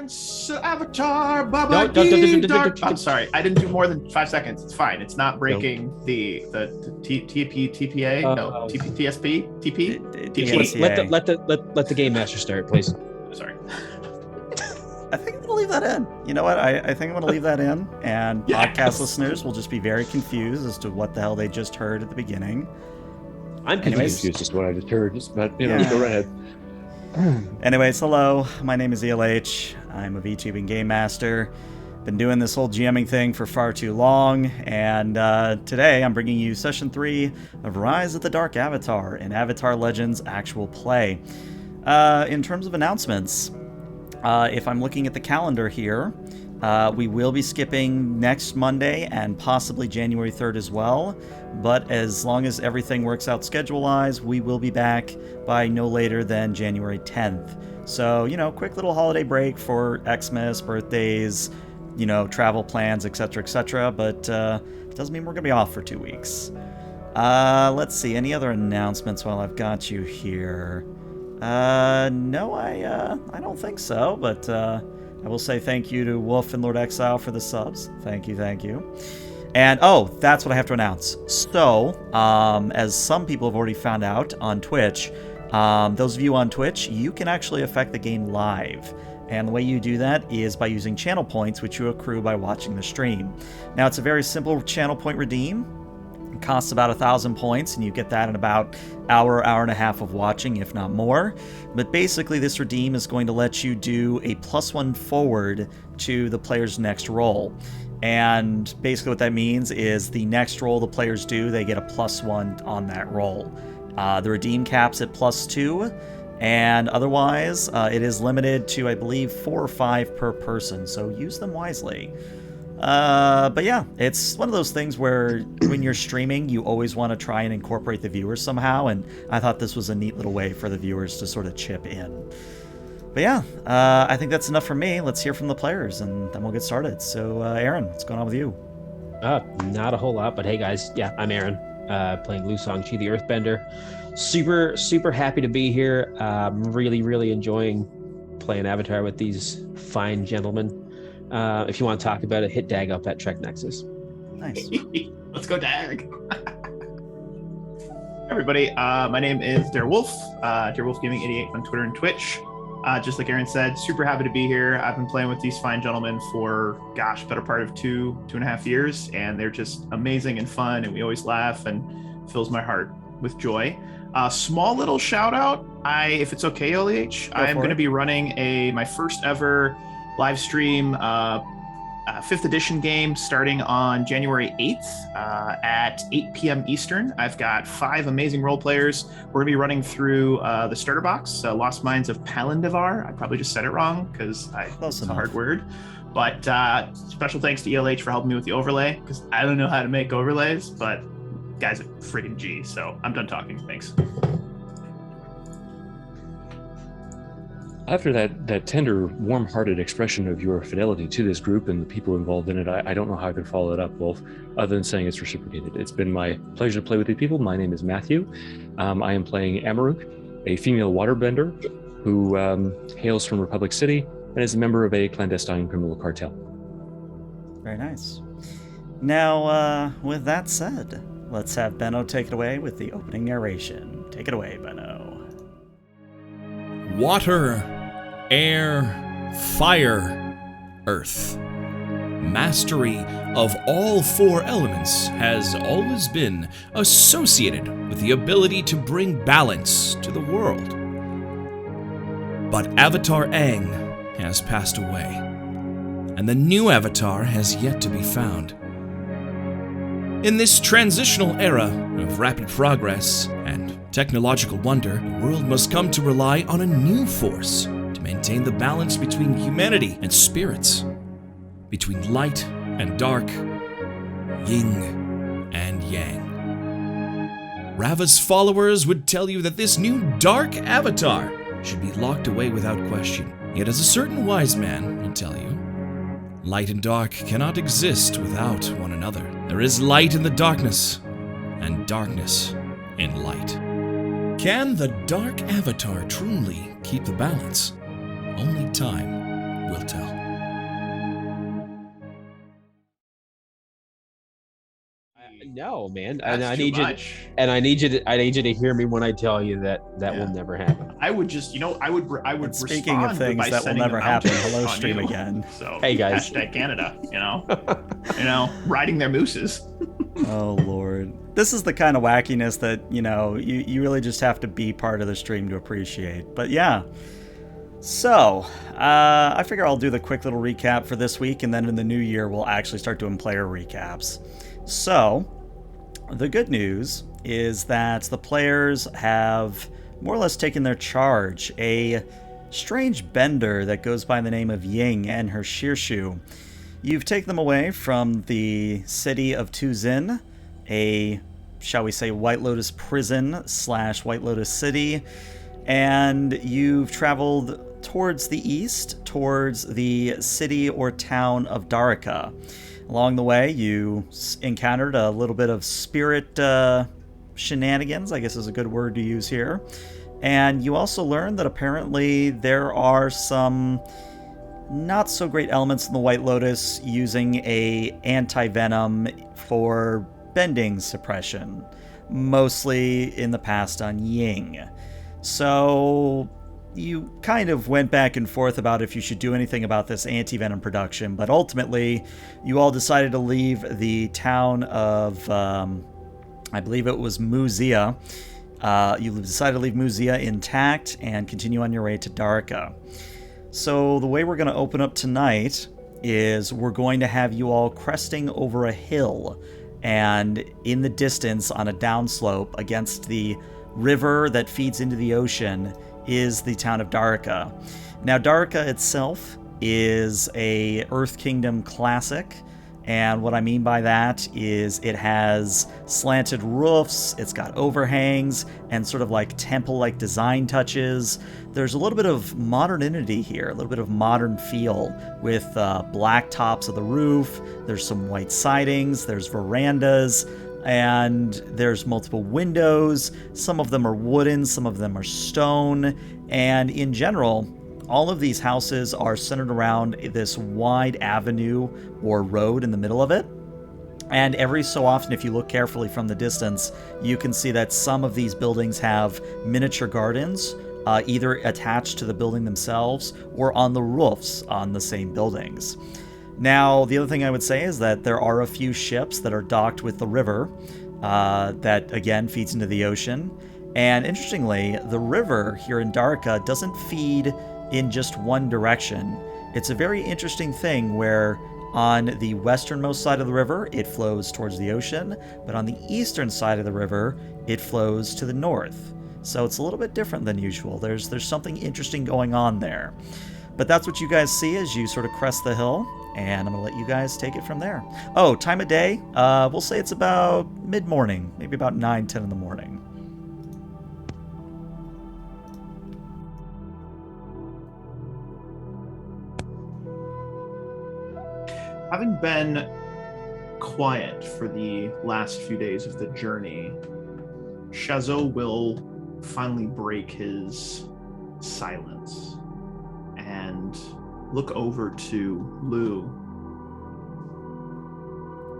dance, Avatar, Baba Don't- Dark. I'm sorry, I didn't do more than 5 seconds. It's fine. It's not breaking the TPA. No, TSP, TP. Let the game master start, please. Sorry. I think I'm going to leave that in. You know what? I think I'm going to leave that in, and podcast listeners will just be very confused as to what the hell they just heard at the beginning. I'm confused as to what I just heard, but go right ahead. Anyways, hello. My name is ELH. I'm a VTubing game master. Been doing this whole GMing thing for far too long, and today I'm bringing you Session 3 of Rise of the Dark Avatar in Avatar Legends Actual Play. In terms of announcements, if I'm looking at the calendar here, we will be skipping next Monday and possibly January 3rd as well. But as long as everything works out schedule-wise, we will be back by no later than January 10th. So, quick little holiday break for Xmas, birthdays, travel plans, etc., etc. But it doesn't mean we're going to be off for 2 weeks. Let's see, any other announcements while I've got you here? No, I don't think so, but I will say thank you to Wolf and Lord Exile for the subs. Thank you. And, that's what I have to announce. So, as some people have already found out on Twitch, those of you on Twitch, you can actually affect the game live. And the way you do that is by using channel points, which you accrue by watching the stream. Now, it's a very simple channel point redeem. It costs about 1,000 points, and you get that in about hour and a half of watching, if not more. But basically, this redeem is going to let you do a +1 forward to the player's next roll. And basically what that means is the next roll the players do, they get a +1 on that roll. The redeem cap's at +2, and otherwise it is limited to, I believe, 4 or 5 per person, so use them wisely. But yeah, it's one of those things where when you're streaming, you always want to try and incorporate the viewers somehow, and I thought this was a neat little way for the viewers to sort of chip in. But yeah, I think that's enough for me. Let's hear from the players, and then we'll get started. So, Aaron, what's going on with you? Not a whole lot, but hey guys, yeah, I'm Aaron, playing Lusong Chi the Earthbender. Super happy to be here. Really enjoying playing Avatar with these fine gentlemen. If you want to talk about it, hit Dag up at Trek Nexus. Nice. Let's go, Dag. Everybody, my name is Darewolf, DarewolfGaming88 on Twitter and Twitch. Just like Aaron said, super happy to be here. I've been playing with these fine gentlemen for, better part of 2.5 years, and they're just amazing and fun, and we always laugh, and fills my heart with joy. Small little shout out, if it's okay, LEH, I'm going to be running my first ever live stream 5th edition game starting on January 8th at 8 p.m. Eastern. I've got 5 amazing role players. We're going to be running through the starter box, Lost Mines of Palandivar. I probably just said it wrong because it's a hard word. But special thanks to ELH for helping me with the overlay, because I don't know how to make overlays, but guys are friggin' G. So I'm done talking. Thanks. After that tender, warm-hearted expression of your fidelity to this group and the people involved in it, I don't know how I can follow it up, Wolf, other than saying it's reciprocated. It's been my pleasure to play with these people. My name is Matthew. I am playing Amarok, a female waterbender who hails from Republic City and is a member of a clandestine criminal cartel. Very nice. Now, with that said, let's have Benno take it away with the opening narration. Take it away, Benno. Water, air, fire, earth. Mastery of all 4 elements has always been associated with the ability to bring balance to the world. But Avatar Aang has passed away, and the new Avatar has yet to be found. In this transitional era of rapid progress and technological wonder, the world must come to rely on a new force to maintain the balance between humanity and spirits, between light and dark, yin and yang. Rava's followers would tell you that this new dark avatar should be locked away without question. Yet as a certain wise man will tell you, light and dark cannot exist without one another. There is light in the darkness, and darkness in light. Can the dark avatar truly keep the balance? Only time will tell. No, man. That's I too need much. I need you to hear me when I tell you that Yeah. will never happen. I would just, I would And speaking of respond things by that will sending never the happen, mountains hello on stream you. again. So Hey, guys. hashtag Canada, riding their mooses. Oh lord, this is the kind of wackiness that you really just have to be part of the stream to appreciate. But yeah, so I figure I'll do the quick little recap for this week, and then in the new year we'll actually start doing player recaps. So the good news is that the players have more or less taken their charge. A strange bender that goes by the name of Ying and her Shirshu. You've taken them away from the city of Tuzin, a, shall we say, White Lotus prison / White Lotus city, and you've traveled towards the east, towards the city or town of Darika. Along the way, you encountered a little bit of spirit shenanigans, I guess is a good word to use here. And you also learned that apparently there are some not so great elements in the White Lotus using a anti-venom for bending suppression, mostly in the past on Ying. So you kind of went back and forth about if you should do anything about this anti-venom production, but ultimately you all decided to leave the town of, I believe it was Muzia. You decided to leave Muzia intact and continue on your way to Darika. So the way we're going to open up tonight is we're going to have you all cresting over a hill, and in the distance on a downslope against the river that feeds into the ocean is the town of Darika. Now Darika itself is a Earth Kingdom classic, and what I mean by that is it has slanted roofs, it's got overhangs, and sort of like temple-like design touches. There's a little bit of modernity here, a little bit of modern feel with black tops of the roof. There's some white sidings, there's verandas, and there's multiple windows. Some of them are wooden, some of them are stone, and in general, all of these houses are centered around this wide avenue or road in the middle of it. And every so often, if you look carefully from the distance, you can see that some of these buildings have miniature gardens, either attached to the building themselves or on the roofs on the same buildings. Now, the other thing I would say is that there are a few ships that are docked with the river that, again, feeds into the ocean. And interestingly, the river here in Darika doesn't feed in just one direction. It's a very interesting thing where on the westernmost side of the river, it flows towards the ocean, but on the eastern side of the river, it flows to the north. So it's a little bit different than usual. There's something interesting going on there. But that's what you guys see as you sort of crest the hill, and I'm going to let you guys take it from there. Oh, time of day? We'll say it's about mid-morning, maybe about 9, 10 in the morning. Having been quiet for the last few days of the journey, Shazo will finally break his silence and look over to Lou.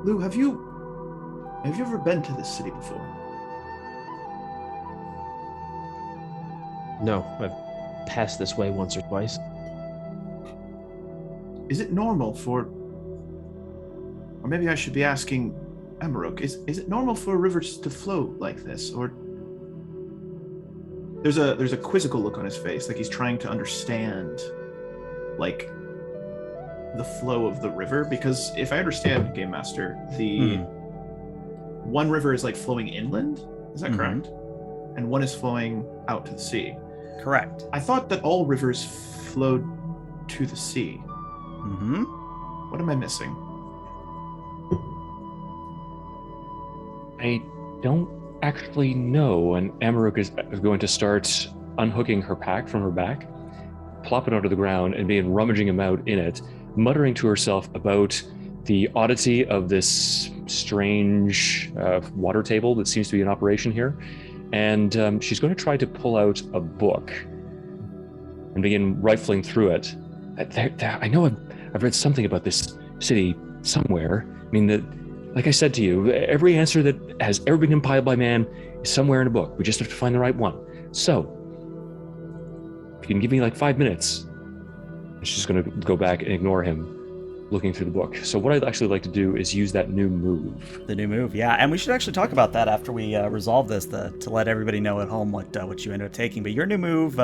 Lou, have you ever been to this city before? No, I've passed this way once or twice. Is it normal for, or maybe I should be asking Amarok, is it normal for rivers to flow like this? Or there's a quizzical look on his face, like he's trying to understand like the flow of the river, because if I understand, Game Master, the one river is like flowing inland, is that correct? And one is flowing out to the sea. Correct. I thought that all rivers flowed to the sea. What am I missing? I don't actually know. And Amarok is going to start unhooking her pack from her back, plop it onto the ground, and begin rummaging him out in it, muttering to herself about the oddity of this strange water table that seems to be in operation here. And she's going to try to pull out a book and begin rifling through it I know I've read something about this city somewhere. I mean, like I said to you, every answer that has ever been compiled by man is somewhere in a book. We just have to find the right one. So, if you can give me like 5 minutes, she's just going to go back and ignore him, looking through the book. So what I'd actually like to do is use that new move. The new move, yeah. And we should actually talk about that after we resolve this, to let everybody know at home what you ended up taking. But your new move,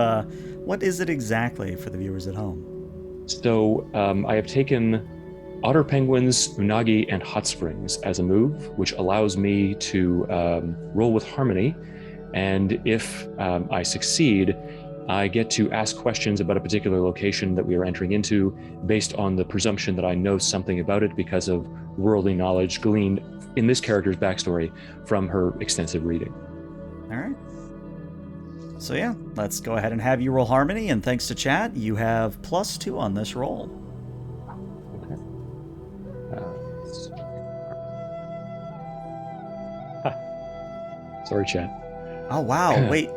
what is it exactly for the viewers at home? So I have taken Otter Penguins, Unagi, and Hot Springs as a move, which allows me to roll with Harmony. And if I succeed, I get to ask questions about a particular location that we are entering into based on the presumption that I know something about it because of worldly knowledge gleaned in this character's backstory from her extensive reading. All right. So yeah, let's go ahead and have you roll Harmony, and thanks to chat, you have +2 on this roll. Okay. Sorry, chat. Oh wow, wait.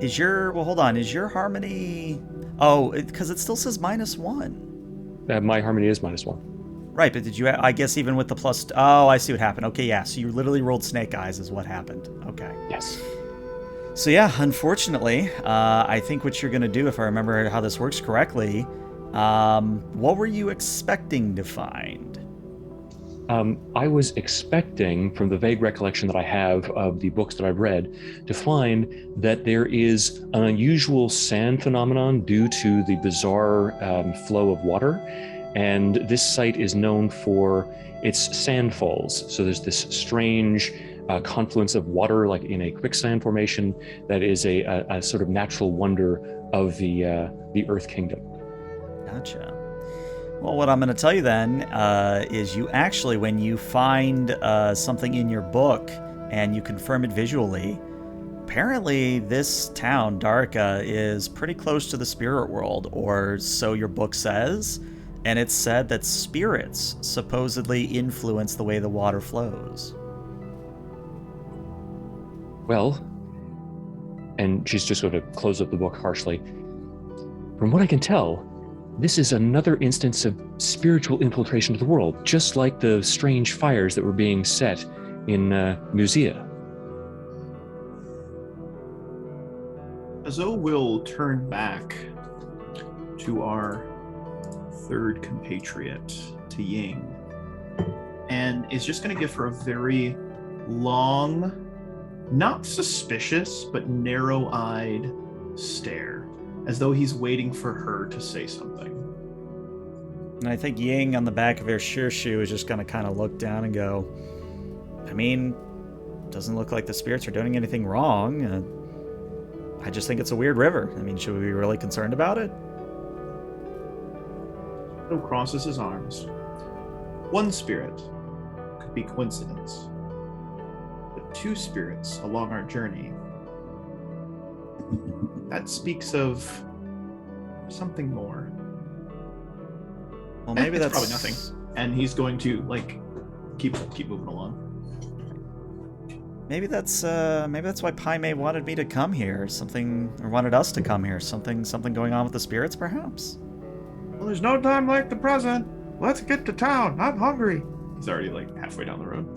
Hold on, is your Harmony... Oh, because it still says -1. My Harmony is -1. Right, but did you... I guess even with the plus... Oh, I see what happened. Okay, yeah, so you literally rolled Snake Eyes is what happened. Okay. Yes. So yeah, unfortunately, I think what you're going to do, if I remember how this works correctly, what were you expecting to find? I was expecting, from the vague recollection that I have of the books that I've read, to find that there is an unusual sand phenomenon due to the bizarre flow of water. And this site is known for its sand falls. So there's this strange confluence of water, like in a quicksand formation, that is a sort of natural wonder of the Earth Kingdom. Gotcha. Well, what I'm going to tell you then is you actually, when you find something in your book and you confirm it visually, apparently this town, Darika, is pretty close to the spirit world, or so your book says. And it's said that spirits supposedly influence the way the water flows. Well, and she's just going to close up the book harshly. From what I can tell, this is another instance of spiritual infiltration of the world, just like the strange fires that were being set in Musea. Shazo will turn back to our third compatriot, to Ying, and is just going to give her a very long, not suspicious, but narrow-eyed stare, as though he's waiting for her to say something. And I think Ying on the back of her shoe is just going to kind of look down and go, I mean, doesn't look like the spirits are doing anything wrong. I just think it's a weird river. I mean, should we be really concerned about it? Shazo crosses his arms. One spirit could be coincidence, but two spirits along our journey, that speaks of something more. Well, maybe that's probably nothing. And he's going to keep moving along. Maybe that's why Pai Mei wanted me to come here. Wanted us to come here. Something going on with the spirits, perhaps. Well, there's no time like the present. Let's get to town. I'm hungry. He's already halfway down the road.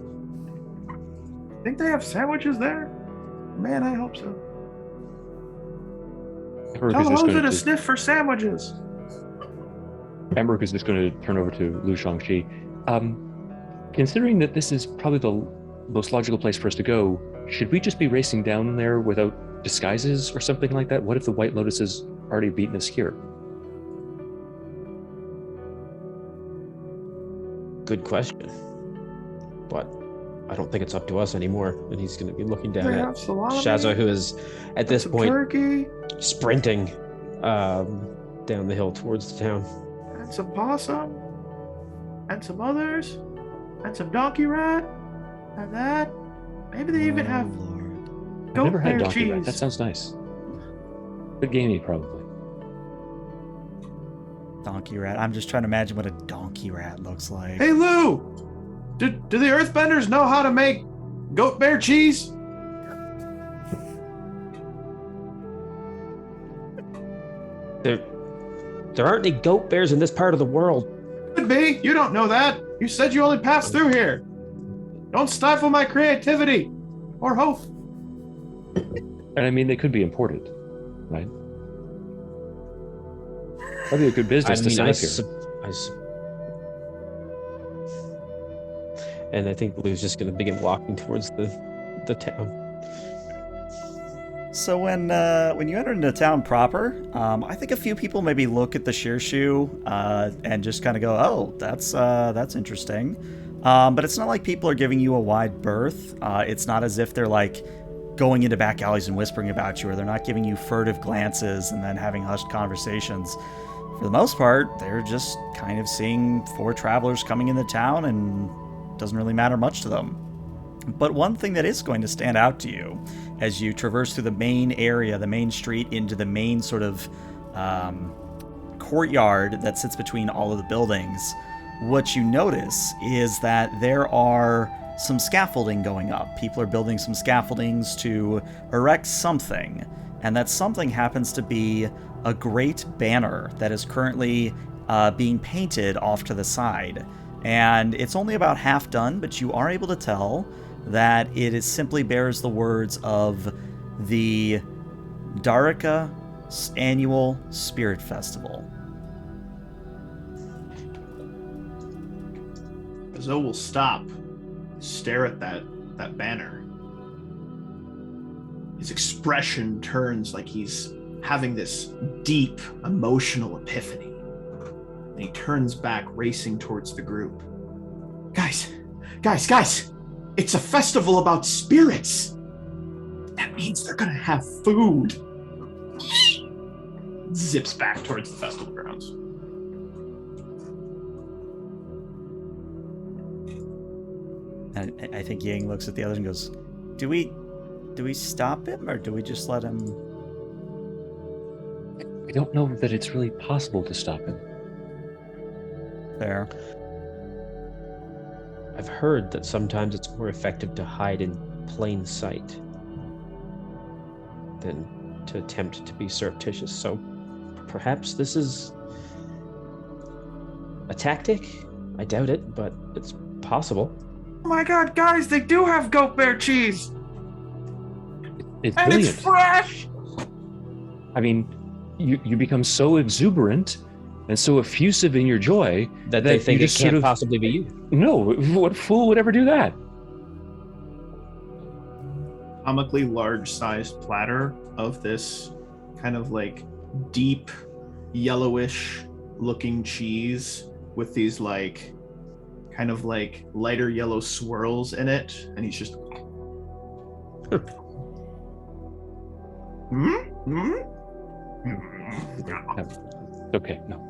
Think they have sandwiches there? Man, I hope so. Tell Jose to sniff for sandwiches. Amarok is just going to turn over to Lu Shangxi. Considering that this is probably the most logical place for us to go, should we just be racing down there without disguises or something like that? What if the White Lotus has already beaten us here? Good question. But I don't think it's up to us anymore. And he's going to be looking down at Shazo, who is at this point sprinting down the hill towards the town. And some possum, and some others, and some donkey rat, and that. Maybe they even have I've never had donkey cheese. rat. That sounds nice. Bit gamey, probably. Donkey rat. I'm just trying to imagine what a donkey rat looks like. Hey Lou, do the Earthbenders know how to make goat bear cheese? There aren't any goat bears in this part of the world. Could be. You don't know that. You said you only passed through here. Don't stifle my creativity or hope. And I mean, they could be imported, right? That'd be a good business to set up here. And I think Blue's just going to begin walking towards the town. So when you enter into town proper, I think a few people maybe look at the Shirshu and just kind of go, "Oh, that's interesting." But it's not like people are giving you a wide berth. It's not as if they're like going into back alleys and whispering about you, or they're not giving you furtive glances and then having hushed conversations. For the most part, they're just kind of seeing 4 travelers coming into town, and it doesn't really matter much to them. But one thing that is going to stand out to you as you traverse through the main area, the main street, into the main sort of courtyard that sits between all of the buildings, what you notice is that there are some scaffolding going up. People are building some scaffoldings to erect something, and that something happens to be a great banner that is currently being painted off to the side. And it's only about half done, but you are able to tell that it simply bears the words of the Darika Annual Spirit Festival. Shazo will stop, stare at that banner. His expression turns like he's having this deep emotional epiphany. And he turns back, racing towards the group. Guys! It's a festival about spirits! That means they're gonna have food! Zips back towards the festival grounds. And I think Ying looks at the others and goes, Do we stop him, or do we just let him... I don't know that it's really possible to stop him. Fair. I've heard that sometimes it's more effective to hide in plain sight than to attempt to be surreptitious. So perhaps this is a tactic? I doubt it, but it's possible. Oh my god, guys, they do have goat bear cheese! It's And brilliant. it's fresh! I mean, you become so exuberant and so effusive in your joy That they think you it just can't sort of, possibly be you. No, what fool would ever do that? Comically large-sized platter of this kind of like deep yellowish looking cheese with these like kind of like lighter yellow swirls in it, and he's just Okay, no.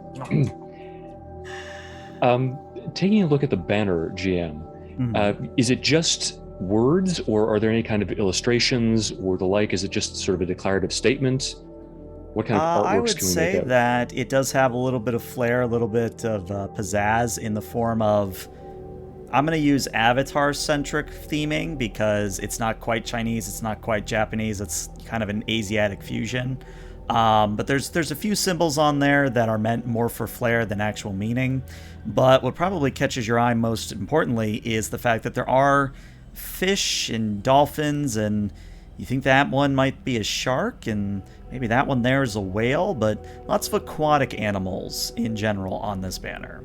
Taking a look at the banner, GM, is it just words, or are there any kind of illustrations or the like? Is it just sort of a declarative statement? What kind of artworks I would can we say make out? that it does have a little bit of flair, a little bit of pizzazz in the form of, I'm going to use Avatar-centric theming because it's not quite Chinese, it's not quite Japanese, it's kind of an Asiatic fusion. But there's a few symbols on there that are meant more for flair than actual meaning. But what probably catches your eye most importantly is the fact that there are fish and dolphins, and you think that one might be a shark, and maybe that one there is a whale, but lots of aquatic animals in general on this banner.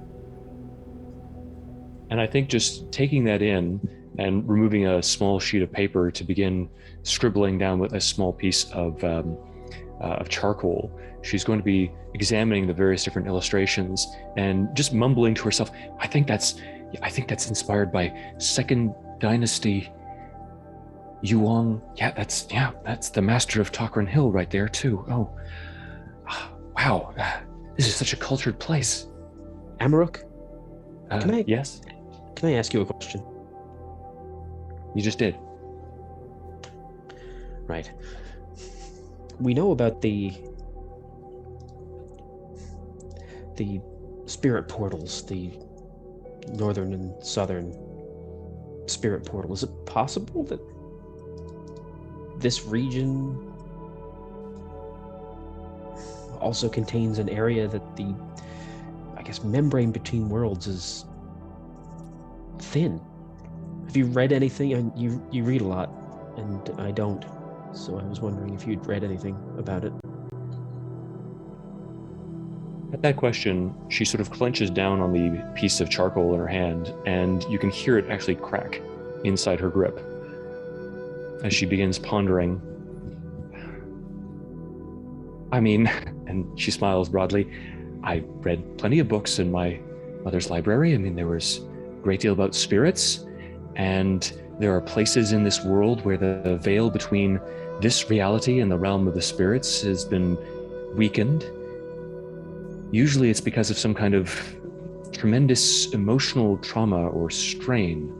And I think just taking that in and removing a small sheet of paper to begin scribbling down with a small piece of charcoal, she's going to be examining the various different illustrations and just mumbling to herself, I think that's inspired by Second Dynasty Yuan. Yeah, that's the master of Tokran Hill right there too. Oh, wow, this is such a cultured place. Amarok, Yes? can I ask you a question? You just did. Right. We know about the spirit portals, the northern and southern spirit portal. Is it possible that this region also contains an area that the, I guess, membrane between worlds is thin. Have you read anything? And you read a lot, and I don't. So I was wondering if you'd read anything about it. At that question, she sort of clenches down on the piece of charcoal in her hand, and you can hear it actually crack inside her grip as she begins pondering. I mean, and she smiles broadly, I read plenty of books in my mother's library. I mean, there was a great deal about spirits, and there are places in this world where the veil between this reality and the realm of the spirits has been weakened. Usually it's because of some kind of tremendous emotional trauma or strain.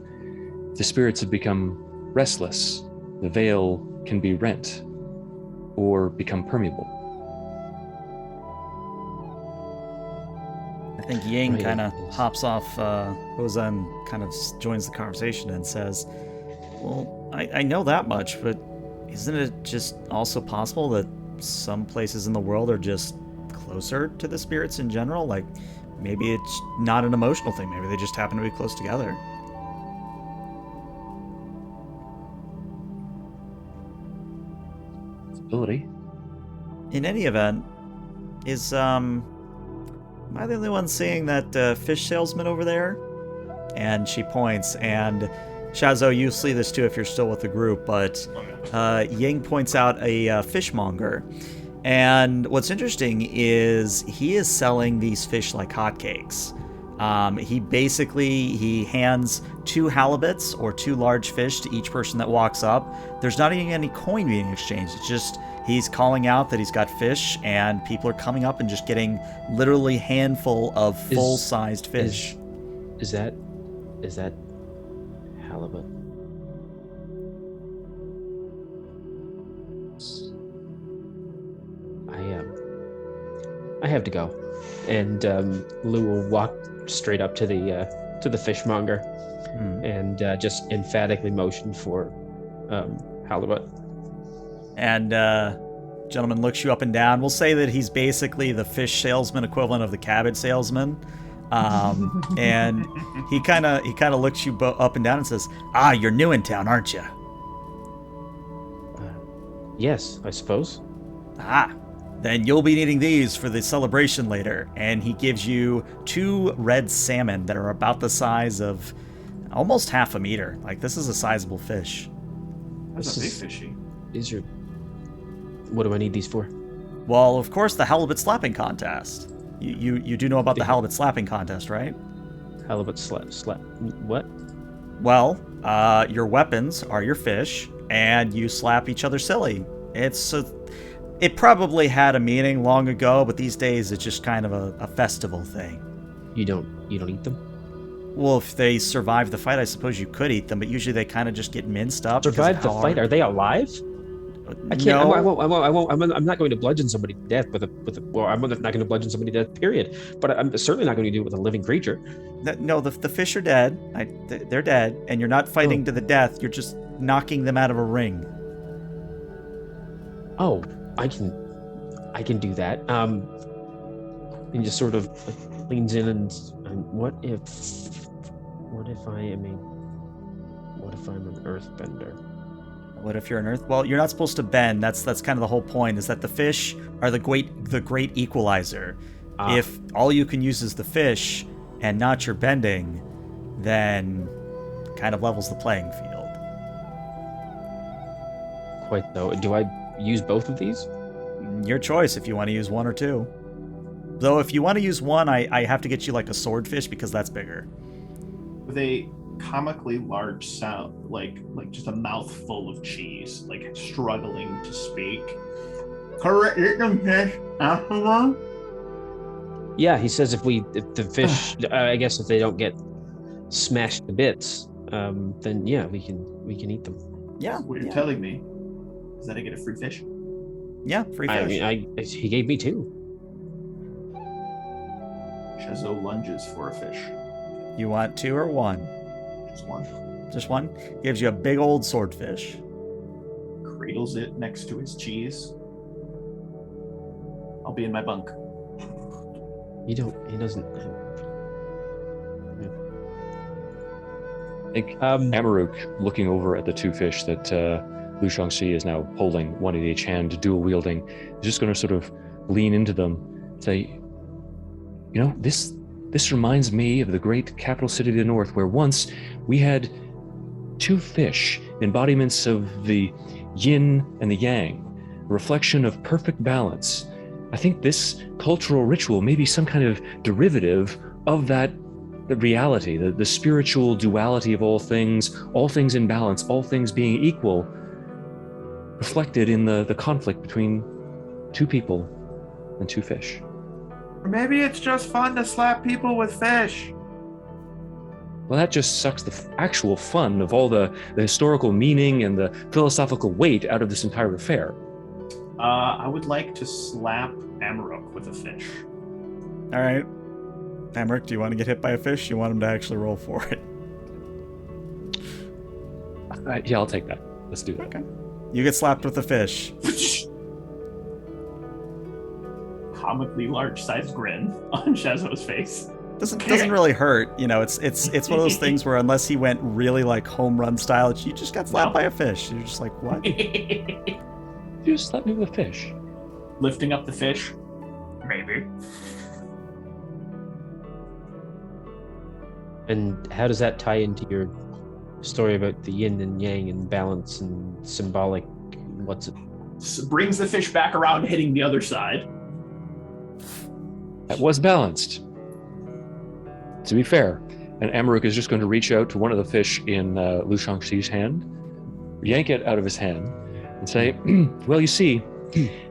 The spirits have become restless. The veil can be rent or become permeable. I think Ying Right. kind of hops off Ozan, kind of joins the conversation and says, well, I know that much, but isn't it just also possible that some places in the world are just closer to the spirits in general? Like, maybe it's not an emotional thing. Maybe they just happen to be close together. Ability. In any event, am I the only one seeing that fish salesman over there? And she points, and Shazo, you see this too if you're still with the group, but Ying points out a fishmonger. And what's interesting is he is selling these fish like hotcakes. He hands 2 halibuts or 2 large fish to each person that walks up. There's not even any coin being exchanged. It's just he's calling out that he's got fish, and people are coming up and just getting literally handful of full-sized fish. Is that halibut? I have to go, and Lou will walk straight up to the fishmonger, and just emphatically motion for halibut. And gentleman looks you up and down. We'll say that he's basically the fish salesman equivalent of the cabbage salesman. And he kind of looks you up and down and says, "Ah, you're new in town, aren't you?" Yes, I suppose. Ah, then you'll be needing these for the celebration later. And he gives you 2 red salmon that are about the size of almost half a meter. Like, this is a sizable fish. That's a big fishy. These are. What do I need these for? Well, of course, the halibut slapping contest. You do know about the halibut slapping contest, right? Halibut slap. What? Well, your weapons are your fish, and you slap each other silly. It probably had a meaning long ago, but these days it's just kind of a festival thing. You don't eat them? Well, if they survive the fight, I suppose you could eat them, but usually they kind of just get minced up. Survive the fight? Are they alive? I can't. No. I won't. I'm not going to bludgeon somebody to death with a. Well, I'm not going to bludgeon somebody to death. Period. But I'm certainly not going to do it with a living creature. No, the fish are dead. They're dead, and you're not fighting to the death. You're just knocking them out of a ring. Oh, I can do that. And just sort of leans in and what if I'm an earthbender? What if you're an earth? Well, you're not supposed to bend. That's kind of the whole point. Is that the fish are the great equalizer. If all you can use is the fish and not your bending, then kind of levels the playing field. Quite though. Do I use both of these? Your choice if you want to use one or two. Though if you want to use one, I have to get you like a swordfish because that's bigger. With a comically large sound, like just a mouthful of cheese, like struggling to speak. Correct, eat them fish afterward. Yeah, he says if the fish, I guess if they don't get smashed to bits, then yeah, we can eat them. Yeah. What you're telling me is that I get a free fish? Yeah, free fish. I mean, he gave me 2. Shazo lunges for a fish. You want 2 or 1? Just one. Just one? Gives you a big old swordfish. Cradles it next to his cheese. I'll be in my bunk. He doesn't. I think Amarok, looking over at the two fish that Lu Shangxi is now holding, one in each hand, dual wielding, is just going to sort of lean into them, say, this reminds me of the great capital city of the north, where once we had two fish, embodiments of the yin and the yang, a reflection of perfect balance. I think this cultural ritual may be some kind of derivative of that reality, the spiritual duality of all things in balance, all things being equal, reflected in the conflict between two people and two fish. Or maybe it's just fun to slap people with fish. Well, that just sucks the actual fun of all the historical meaning and the philosophical weight out of this entire affair. I would like to slap Amarok with a fish. All right. Amarok, do you want to get hit by a fish? You want him to actually roll for it? Yeah, I'll take that. Let's do that. Okay. You get slapped with a fish. Comically large-sized grin on Shazo's face. Doesn't really hurt. It's one of those things where unless he went really like home run style, you just got slapped by a fish. You're just like, what? You just slapped me with a fish. Lifting up the fish? Maybe. And how does that tie into your story about the yin and yang and balance and symbolic? What's it? Brings the fish back around, hitting the other side. That was balanced. To be fair, and Amarok is just going to reach out to one of the fish in Lu Shangxi's hand, yank it out of his hand, and say, well, you see,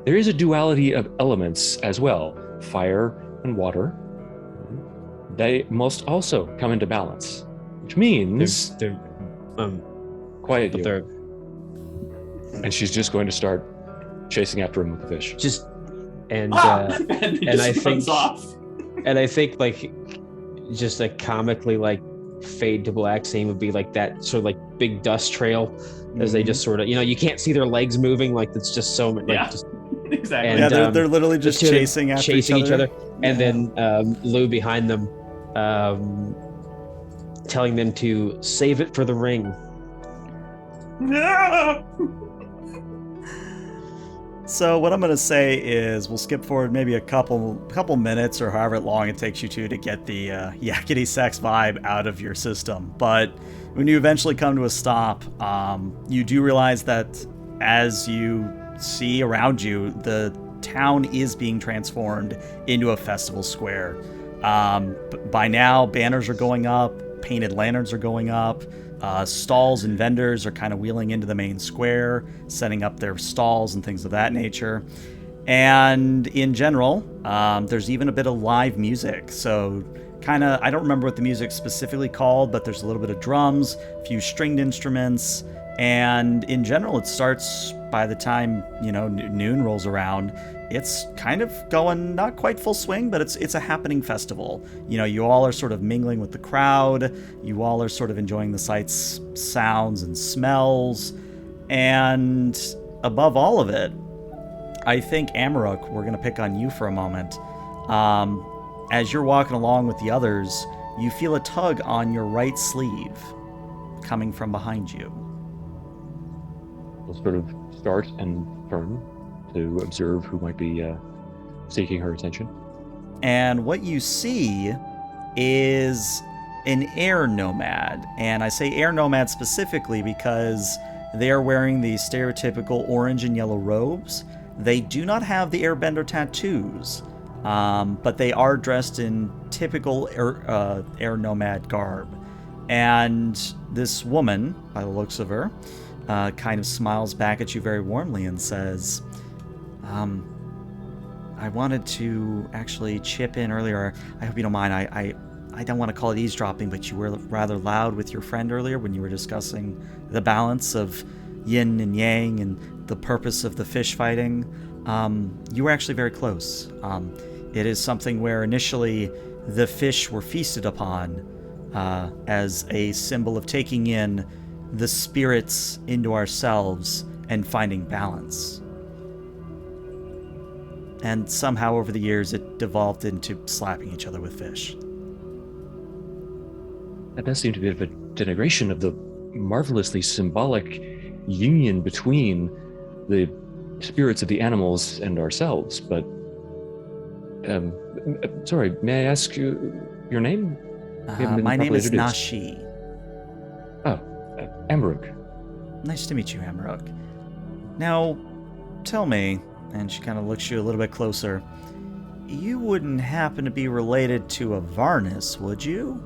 there is a duality of elements as well, fire and water. They must also come into balance, which means quiet you. And she's just going to start chasing after him with the fish. And I think off. And I think like just a comically like fade to black scene would be like that sort of like big dust trail as they just sort of, you can't see their legs moving, like it's just so like just, exactly. And, they're literally just chasing each other. And then Lou behind them telling them to save it for the ring. So what I'm going to say is we'll skip forward maybe a couple minutes or however long it takes you to get the yakety sax vibe out of your system. But when you eventually come to a stop, you do realize that as you see around you, the town is being transformed into a festival square. By now, banners are going up, painted lanterns are going up, stalls and vendors are kind of wheeling into the main square, setting up their stalls and things of that nature. And in general, there's even a bit of live music. So kind of, I don't remember what the music's specifically called, but there's a little bit of drums, a few stringed instruments, and in general, it starts by the time, noon rolls around. It's kind of going not quite full swing, but it's a happening festival. You all are sort of mingling with the crowd. You all are sort of enjoying the sights, sounds, and smells. And above all of it, I think, Amarok, we're going to pick on you for a moment. As you're walking along with the others, you feel a tug on your right sleeve coming from behind you. We'll sort of start and turn to observe who might be seeking her attention. And what you see is an air nomad. And I say air nomad specifically because they are wearing the stereotypical orange and yellow robes. They do not have the airbender tattoos, but they are dressed in typical air nomad garb. And this woman, by the looks of her, kind of smiles back at you very warmly and says, I wanted to actually chip in earlier. I hope you don't mind. I don't want to call it eavesdropping, but you were rather loud with your friend earlier when you were discussing the balance of yin and yang and the purpose of the fish fighting. You were actually very close. It is something where initially the fish were feasted upon as a symbol of taking in the spirits into ourselves and finding balance. And somehow over the years it devolved into slapping each other with fish. That does seem to be a bit of a denigration of the marvelously symbolic union between the spirits of the animals and ourselves, but sorry, may I ask you your name? My name is introduced. Nashi. Oh, Amarok. Nice to meet you, Amarok. Now, tell me, and she kind of looks you a little bit closer, you wouldn't happen to be related to a Varnus, would you?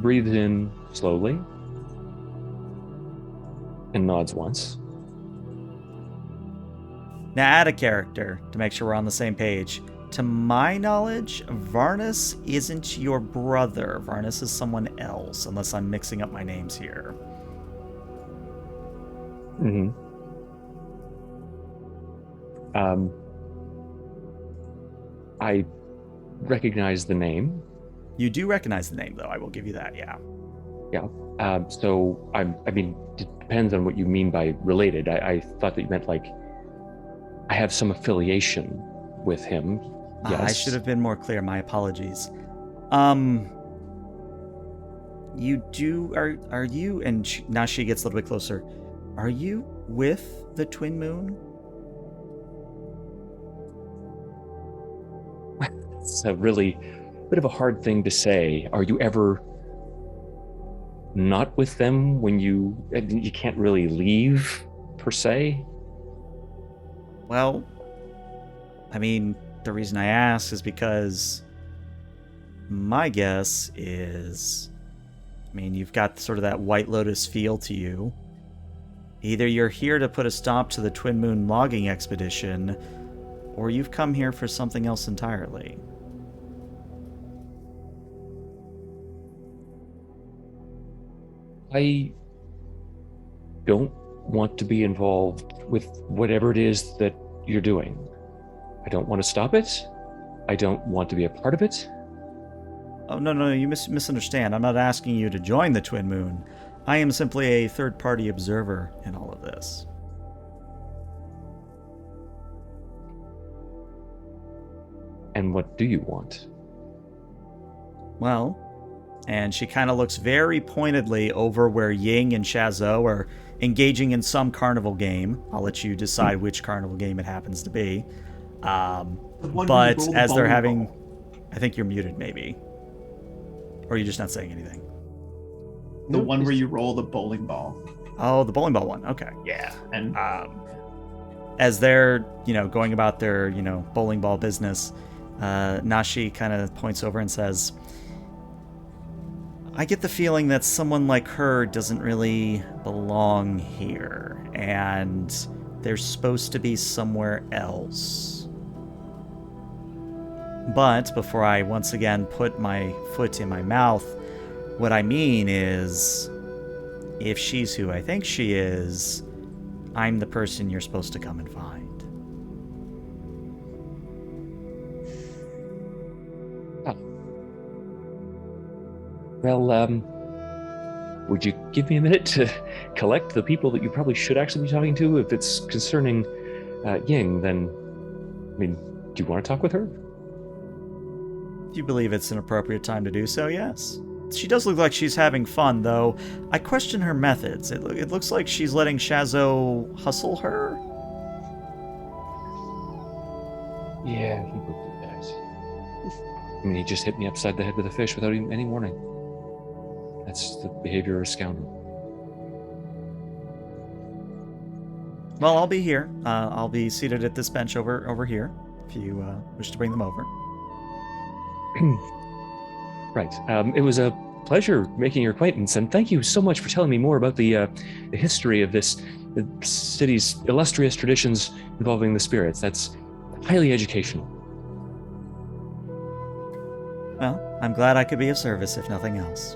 Breathes in slowly and nods once. Now add a character to make sure we're on the same page. To my knowledge, Varnus isn't your brother. Varnus is someone else, unless I'm mixing up my names here. Mm-hmm. I recognize the name. You do recognize the name, though. I will give you that, yeah. Yeah. So I mean, it depends on what you mean by related. I thought that you meant like I have some affiliation with him. Yes. I should have been more clear. My apologies. You do, are you, and now she gets a little bit closer, are you with the Twin Moon? It's a really bit of a hard thing to say. Are you ever not with them when you can't really leave, per se? Well, I mean, the reason I ask is because my guess is, I mean, you've got sort of that White Lotus feel to you. Either you're here to put a stop to the Twin Moon logging expedition, or you've come here for something else entirely. I don't want to be involved with whatever it is that you're doing. I don't want to stop it. I don't want to be a part of it. Oh, no, you misunderstand. I'm not asking you to join the Twin Moon. I am simply a third-party observer in all of this. And what do you want? Well, and she kind of looks very pointedly over where Ying and Shazo are engaging in some carnival game. I'll let you decide which carnival game it happens to be. But as they're having... I think you're muted, maybe. Or you're just not saying anything. The one where you roll the bowling ball. Oh, the bowling ball one. Okay. Yeah. And as they're, going about their, bowling ball business, Nashi kind of points over and says, I get the feeling that someone like her doesn't really belong here, and they're supposed to be somewhere else. But before I once again put my foot in my mouth, what I mean is, if she's who I think she is, I'm the person you're supposed to come and find. Well, would you give me a minute to collect the people that you probably should actually be talking to? If it's concerning Ying, then, I mean, do you want to talk with her? If you believe it's an appropriate time to do so, yes. She does look like she's having fun, though. I question her methods. It looks like she's letting Shazo hustle her. Yeah, he would do that. I mean, he just hit me upside the head with a fish without even any warning. That's the behavior of a scoundrel. Well, I'll be here. I'll be seated at this bench over here, if you wish to bring them over. Right. It was a pleasure making your acquaintance, and thank you so much for telling me more about the history of the city's illustrious traditions involving the spirits. That's highly educational. Well, I'm glad I could be of service, if nothing else.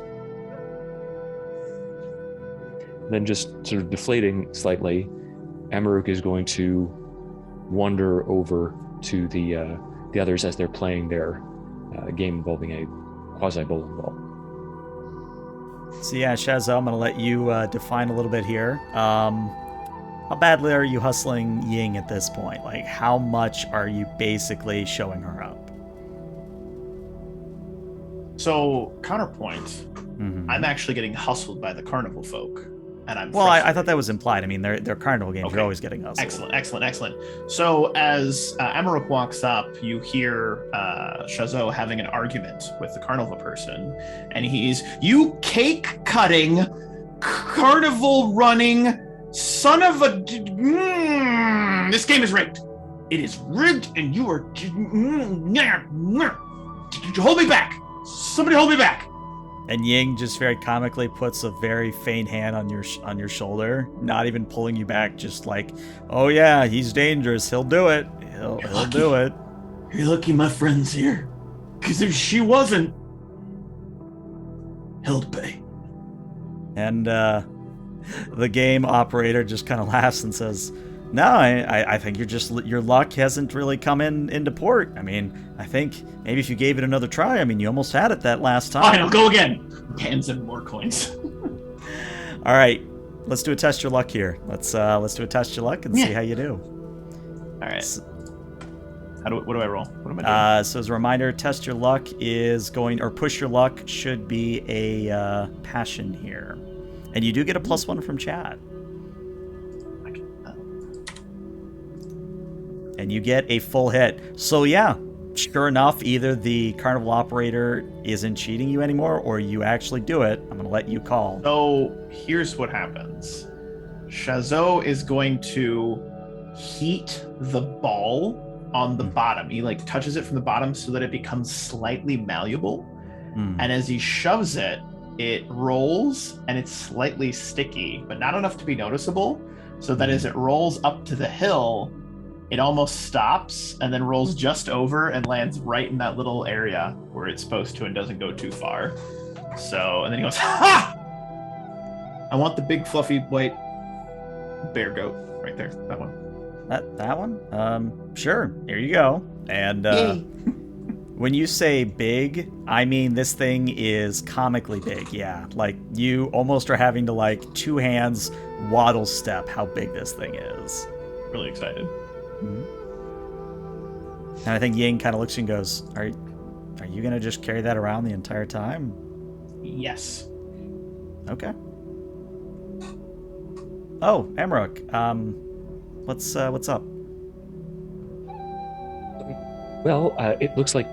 Then, just sort of deflating slightly, Amarok is going to wander over to the others as they're playing their game involving a quasi-bowling ball. So yeah, Shazo, I'm going to let you define a little bit here. how badly are you hustling Ying at this point? Like, how much are you basically showing her up? So, counterpoint, Mm-hmm. I'm actually getting hustled by the carnival folk, and I'm Well, I thought frustrated. that was implied. I mean, they're carnival games. Okay. You're always getting hustled. Excellent. So as Amarok walks up, you hear Shazo having an argument with the carnival person, and he's, "You cake-cutting, carnival-running son of a... This game is rigged. It is rigged, and you are... Hold me back. Somebody hold me back." And Ying just very comically puts a very faint hand on your shoulder, not even pulling you back, just like, "Oh yeah, he's dangerous. He'll do it. He'll do it." You're lucky my friend's here, because if she wasn't, he'll pay. And the game operator just kind of laughs and says, "No, I think your luck hasn't really come into port. I mean, I think maybe if you gave it another try, I mean, you almost had it that last time." Fine, I'll go again. Hands him more coins. All right, let's do a test your luck here. Let's do a test your luck and see how you do. All right. What do I roll? What am I doing? So as a reminder, test your luck is going, or push your luck should be a passion here, and you do get a +1 from chat. And you get a full hit. So yeah, sure enough, either the carnival operator isn't cheating you anymore, or you actually do it. I'm gonna let you call. So here's what happens. Shazo is going to heat the ball on the bottom. He like touches it from the bottom so that it becomes slightly malleable. And as he shoves it, it rolls and it's slightly sticky, but not enough to be noticeable. So that as it rolls up to the hill, it almost stops and then rolls just over and lands right in that little area where it's supposed to and doesn't go too far. So, and then he goes, "Ha! I want the big fluffy white bear goat right there. That one." That one? Sure. Here you go. And when you say big, I mean this thing is comically big. Yeah, like you almost are having to like two hands waddle step how big this thing is. Really excited. And I think Ying kind of looks and goes, Are you gonna just carry that around the entire time?" Yes. Okay. Oh, Amarok. What's up? Well, it looks like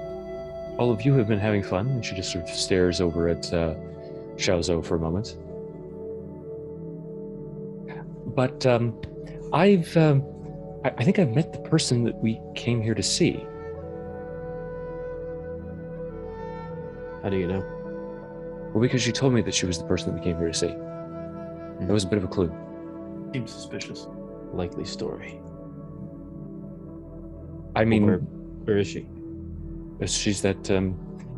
all of you have been having fun. And she just sort of stares over at Shazo for a moment. But I think I've met the person that we came here to see. How do you know? Well, because she told me that she was the person that we came here to see. That was a bit of a clue. Seems suspicious. Likely story. I mean, where is she? she's that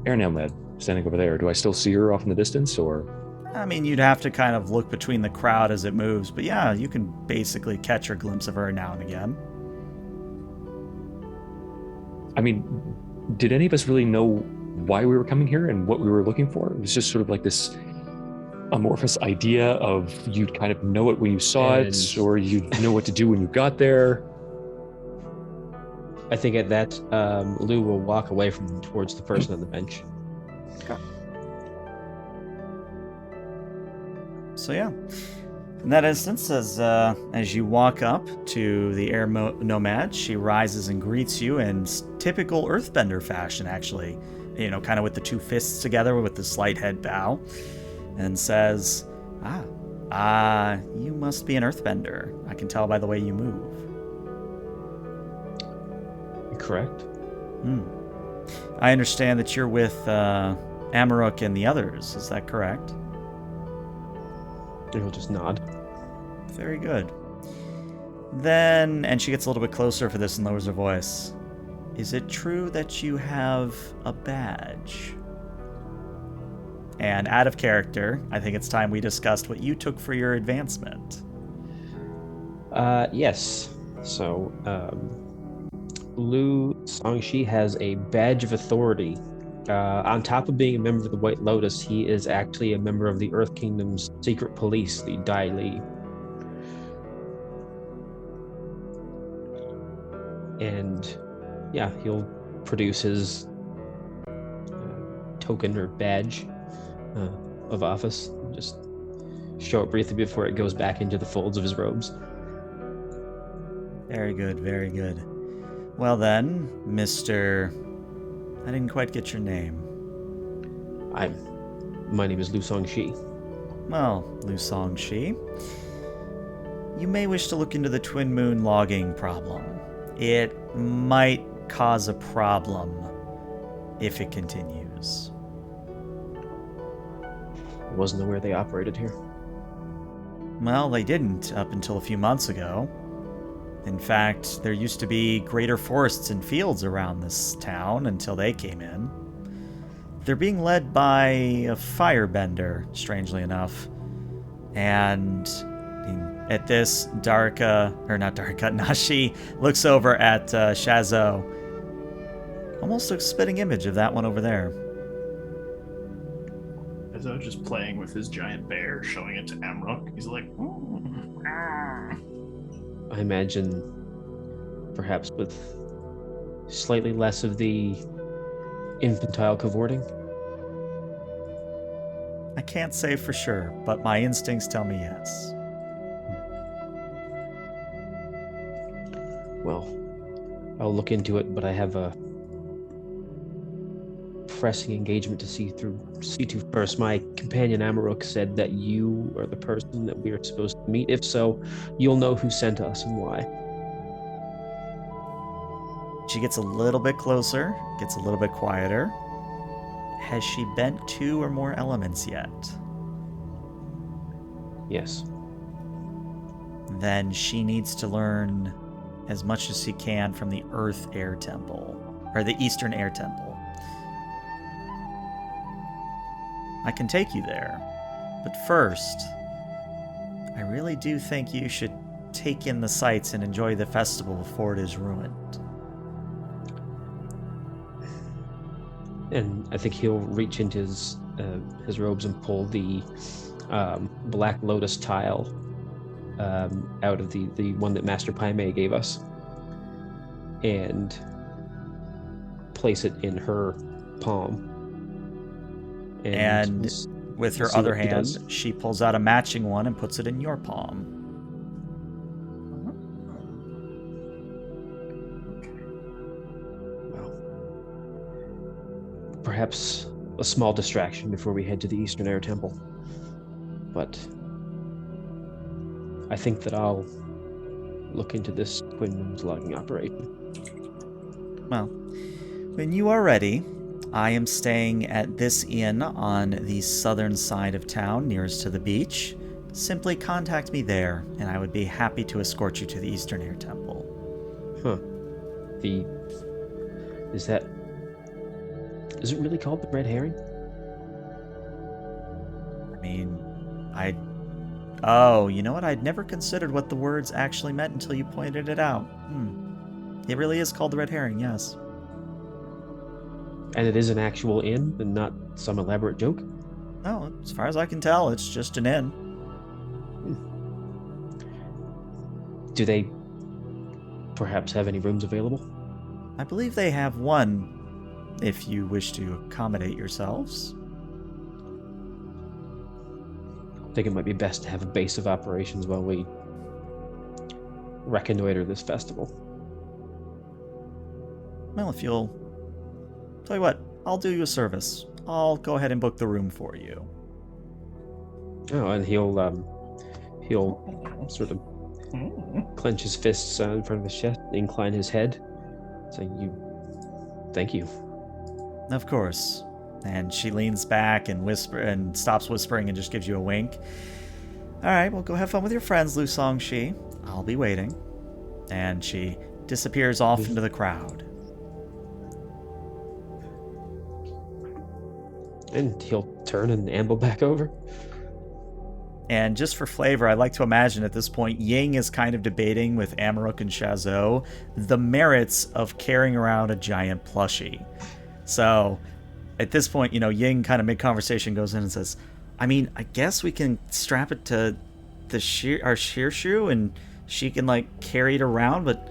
air nomad standing over there. Do I still see her off in the distance, or? I mean, you'd have to kind of look between the crowd as it moves, but yeah, you can basically catch a glimpse of her now and again. I mean, did any of us really know why we were coming here and what we were looking for? It was just sort of like this amorphous idea of you'd kind of know it when you saw it, or you'd know what to do when you got there. I think at that, Lou will walk away from towards the person on the bench. So yeah, in that instance, as you walk up to the air nomad, she rises and greets you in typical Earthbender fashion, actually. You know, kind of with the two fists together with the slight head bow, and says, you must be an Earthbender. I can tell by the way you move. Correct. I understand that you're with Amarok and the others. Is that correct? And he'll just nod. Very good. Then, and she gets a little bit closer for this and lowers her voice. Is it true that you have a badge? And out of character, I think it's time we discussed what you took for your advancement. Yes. So, Lu Songshi has a badge of authority. On top of being a member of the White Lotus, he is actually a member of the Earth Kingdom's secret police, the Dai Li. And yeah, he'll produce his token or badge of office. Just show it briefly before it goes back into the folds of his robes. Very good, very good. Well then, Mr. I didn't quite get your name. My name is Lu Songshi. Well, Lu Songshi, you may wish to look into the Twin Moon logging problem. It might cause a problem if it continues. I wasn't aware they operated here. Well, they didn't up until a few months ago. In fact, there used to be greater forests and fields around this town until they came in. They're being led by a firebender, strangely enough. And at this, Nashi looks over at Shazo. Almost a spitting image of that one over there. Shazo just playing with his giant bear, showing it to Amarok. He's like, I imagine perhaps with slightly less of the infantile cavorting. I can't say for sure, but my instincts tell me yes. Well, I'll look into it, but I have a pressing engagement to see to first. My companion Amarok said that you are the person that we are supposed to meet. If so, you'll know who sent us and why. She gets a little bit closer, gets a little bit quieter. Has she bent 2 or more elements yet? Yes. Then she needs to learn as much as she can from the Earth Air Temple, or the Eastern Air Temple. I can take you there, but first, I really do think you should take in the sights and enjoy the festival before it is ruined. And I think he'll reach into his robes and pull the Black Lotus tile out of the one that Master Paimei gave us, and place it in her palm. And with her other hand, does. she pulls out a matching one and puts it in your palm. Well, perhaps a small distraction before we head to the Eastern Air Temple. But I think that I'll look into this Twin Moons logging operation. Well, when you are ready, I am staying at this inn on the southern side of town, nearest to the beach. Simply contact me there, and I would be happy to escort you to the Eastern Air Temple. Huh. Is it really called the Red Herring? I mean, Oh, you know what? I'd never considered what the words actually meant until you pointed it out. It really is called the Red Herring, yes. And it is an actual inn and not some elaborate joke? No, as far as I can tell, it's just an inn. Do they perhaps have any rooms available? I believe they have one, if you wish to accommodate yourselves. I think it might be best to have a base of operations while we reconnoiter this festival. Well, if you'll... Tell you what, I'll do you a service. I'll go ahead and book the room for you. Oh, and he'll sort of clench his fists in front of his chest, incline his head, saying, thank you. Of course. And she leans back and stops whispering and just gives you a wink. All right, well, go have fun with your friends, Lu Songshi. I'll be waiting. And she disappears off into the crowd. And he'll turn and amble back over. And just for flavor, I like to imagine at this point, Ying is kind of debating with Amarok and Shazo the merits of carrying around a giant plushie. So at this point, Ying kind of mid-conversation goes in and says, I mean, I guess we can strap it to our sheer shoe and she can carry it around, but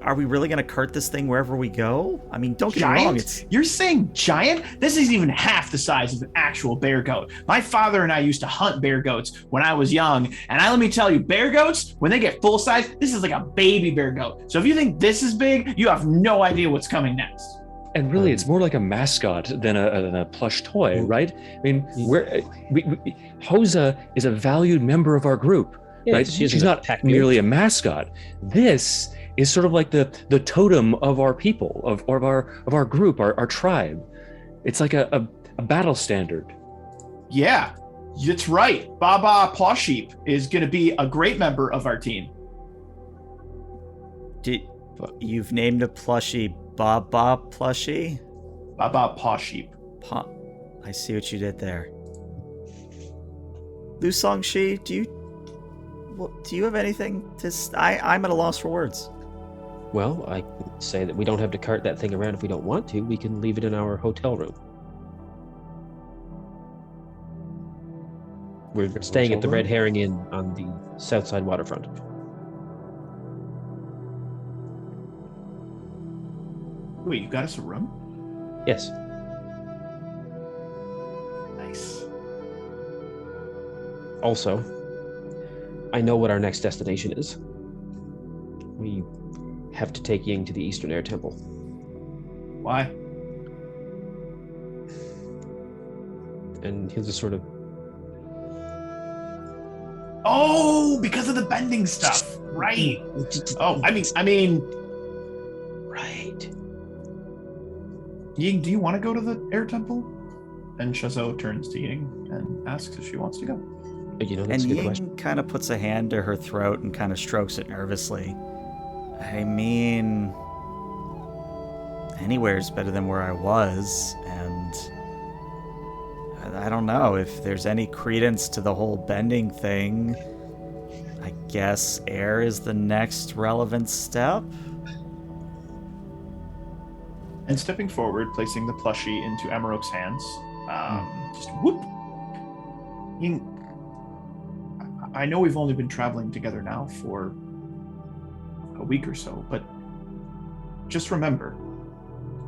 are we really going to cart this thing wherever we go? I mean, don't get me wrong. You're saying giant? This isn't even half the size of an actual bear goat. My father and I used to hunt bear goats when I was young, and let me tell you, bear goats, when they get full size, this is like a baby bear goat. So if you think this is big, you have no idea what's coming next. And really, it's more like a mascot than a plush toy, right? I mean, Hosa is a valued member of our group, right? She's not merely a mascot. This is sort of like the totem of our people, of our group, our tribe. It's like a battle standard. Yeah, that's right. Baba Pawsheep is going to be a great member of our team. You've named a plushie Baba plushie? Baba Pawsheep. I see what you did there. Lu Songshi, do you have anything to... I'm at a loss for words. Well, I could say that we don't have to cart that thing around if we don't want to. We can leave it in our hotel room. We're staying at the Red Herring Inn on the south side waterfront. Wait, you got us a room? Yes. Nice. Also, I know what our next destination is. We have to take Ying to the Eastern Air Temple. Why? And he'll just sort of... Oh, because of the bending stuff. Right. Oh, I mean... Right. Ying, do you want to go to the air temple? And Shazo turns to Ying and asks if she wants to go. You know, that's and a good Ying question. kind of puts a hand to her throat and kind of strokes it nervously. I mean, anywhere's better than where I was, and I don't know if there's any credence to the whole bending thing. I guess air is the next relevant step. And stepping forward, placing the plushie into Amarok's hands, just whoop. Ying, I know we've only been traveling together now for a week or so, but just remember,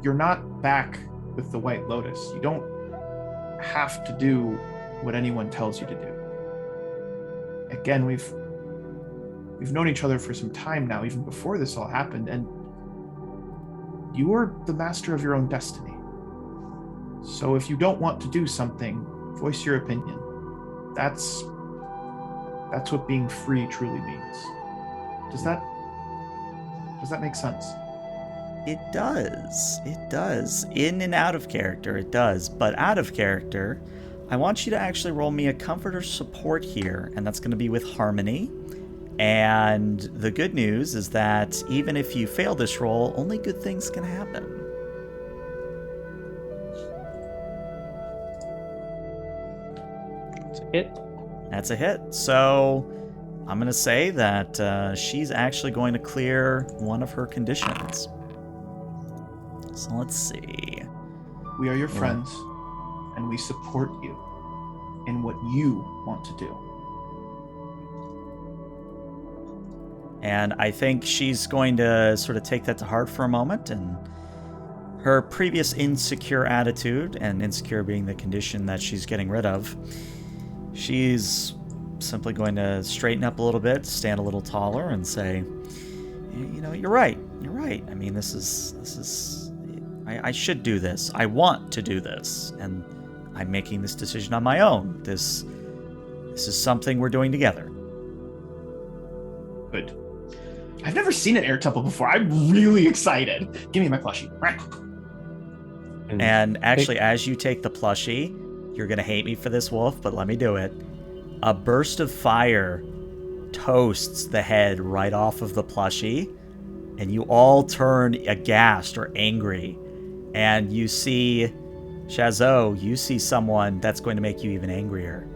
you're not back with the White Lotus. You don't have to do what anyone tells you to do. Again, we've known each other for some time now, even before this all happened, and you are the master of your own destiny. So if you don't want to do something, voice your opinion. That's what being free truly means. Does that make sense? It does. It does. In and out of character, it does. But out of character, I want you to actually roll me a comfort or support here, and that's going to be with Harmony. And the good news is that even if you fail this roll, only good things can happen. That's a hit. That's a hit. So I'm going to say that she's actually going to clear one of her conditions. So let's see. We are your friends, and we support you in what you want to do. And I think she's going to sort of take that to heart for a moment, and her previous insecure attitude, and insecure being the condition that she's getting rid of, she's simply going to straighten up a little bit, stand a little taller, and say, you know, you're right. I mean, this is I should do this. I want to do this, and I'm making this decision on my own. This is something we're doing together. Good. I've never seen an air temple before. I'm really excited. Give me my plushie. Right. And actually, as you take the plushie, you're going to hate me for this, Wolf, but let me do it. A burst of fire toasts the head right off of the plushie, and you all turn aghast or angry. And you see, Shazo, you see someone that's going to make you even angrier.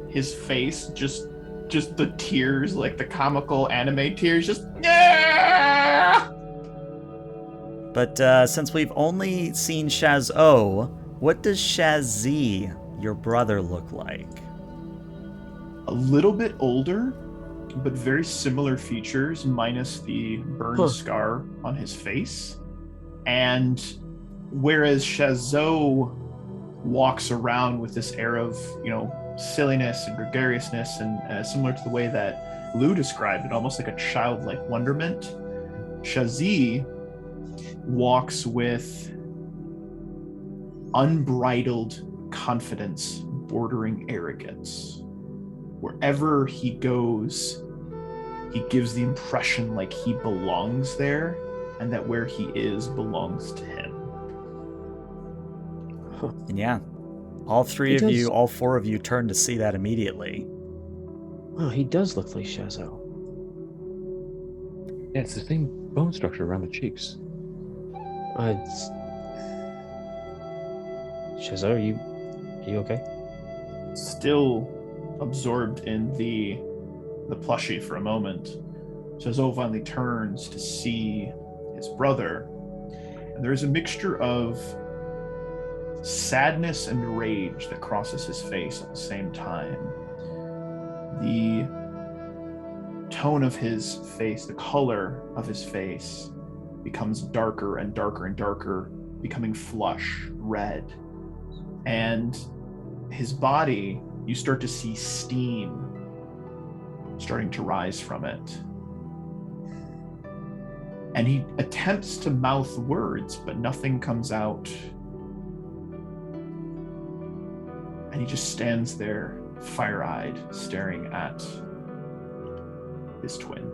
His face, just the tears, like the comical anime tears, just yeah. But since we've only seen Shazo, what does Shazi, your brother, look like? A little bit older, but very similar features, minus the burn scar on his face. And whereas Shazo walks around with this air of, silliness and gregariousness, and similar to the way that Lou described it, almost like a childlike wonderment, Shazi walks with unbridled confidence bordering arrogance. Wherever he goes, he gives the impression like he belongs there, and that where he is belongs to him. And yeah, all four of you turn to see that immediately. Oh, he does look like Shazo. Yeah, it's the same bone structure around the cheeks. Shazo, are you okay? Still absorbed in the plushie for a moment, Shazo finally turns to see his brother, and there is a mixture of sadness and rage that crosses his face at the same time. The tone of his face, the color of his face, becomes darker and darker and darker, becoming flush red. And his body, you start to see steam starting to rise from it. And he attempts to mouth words, but nothing comes out. And he just stands there, fire-eyed, staring at his twin.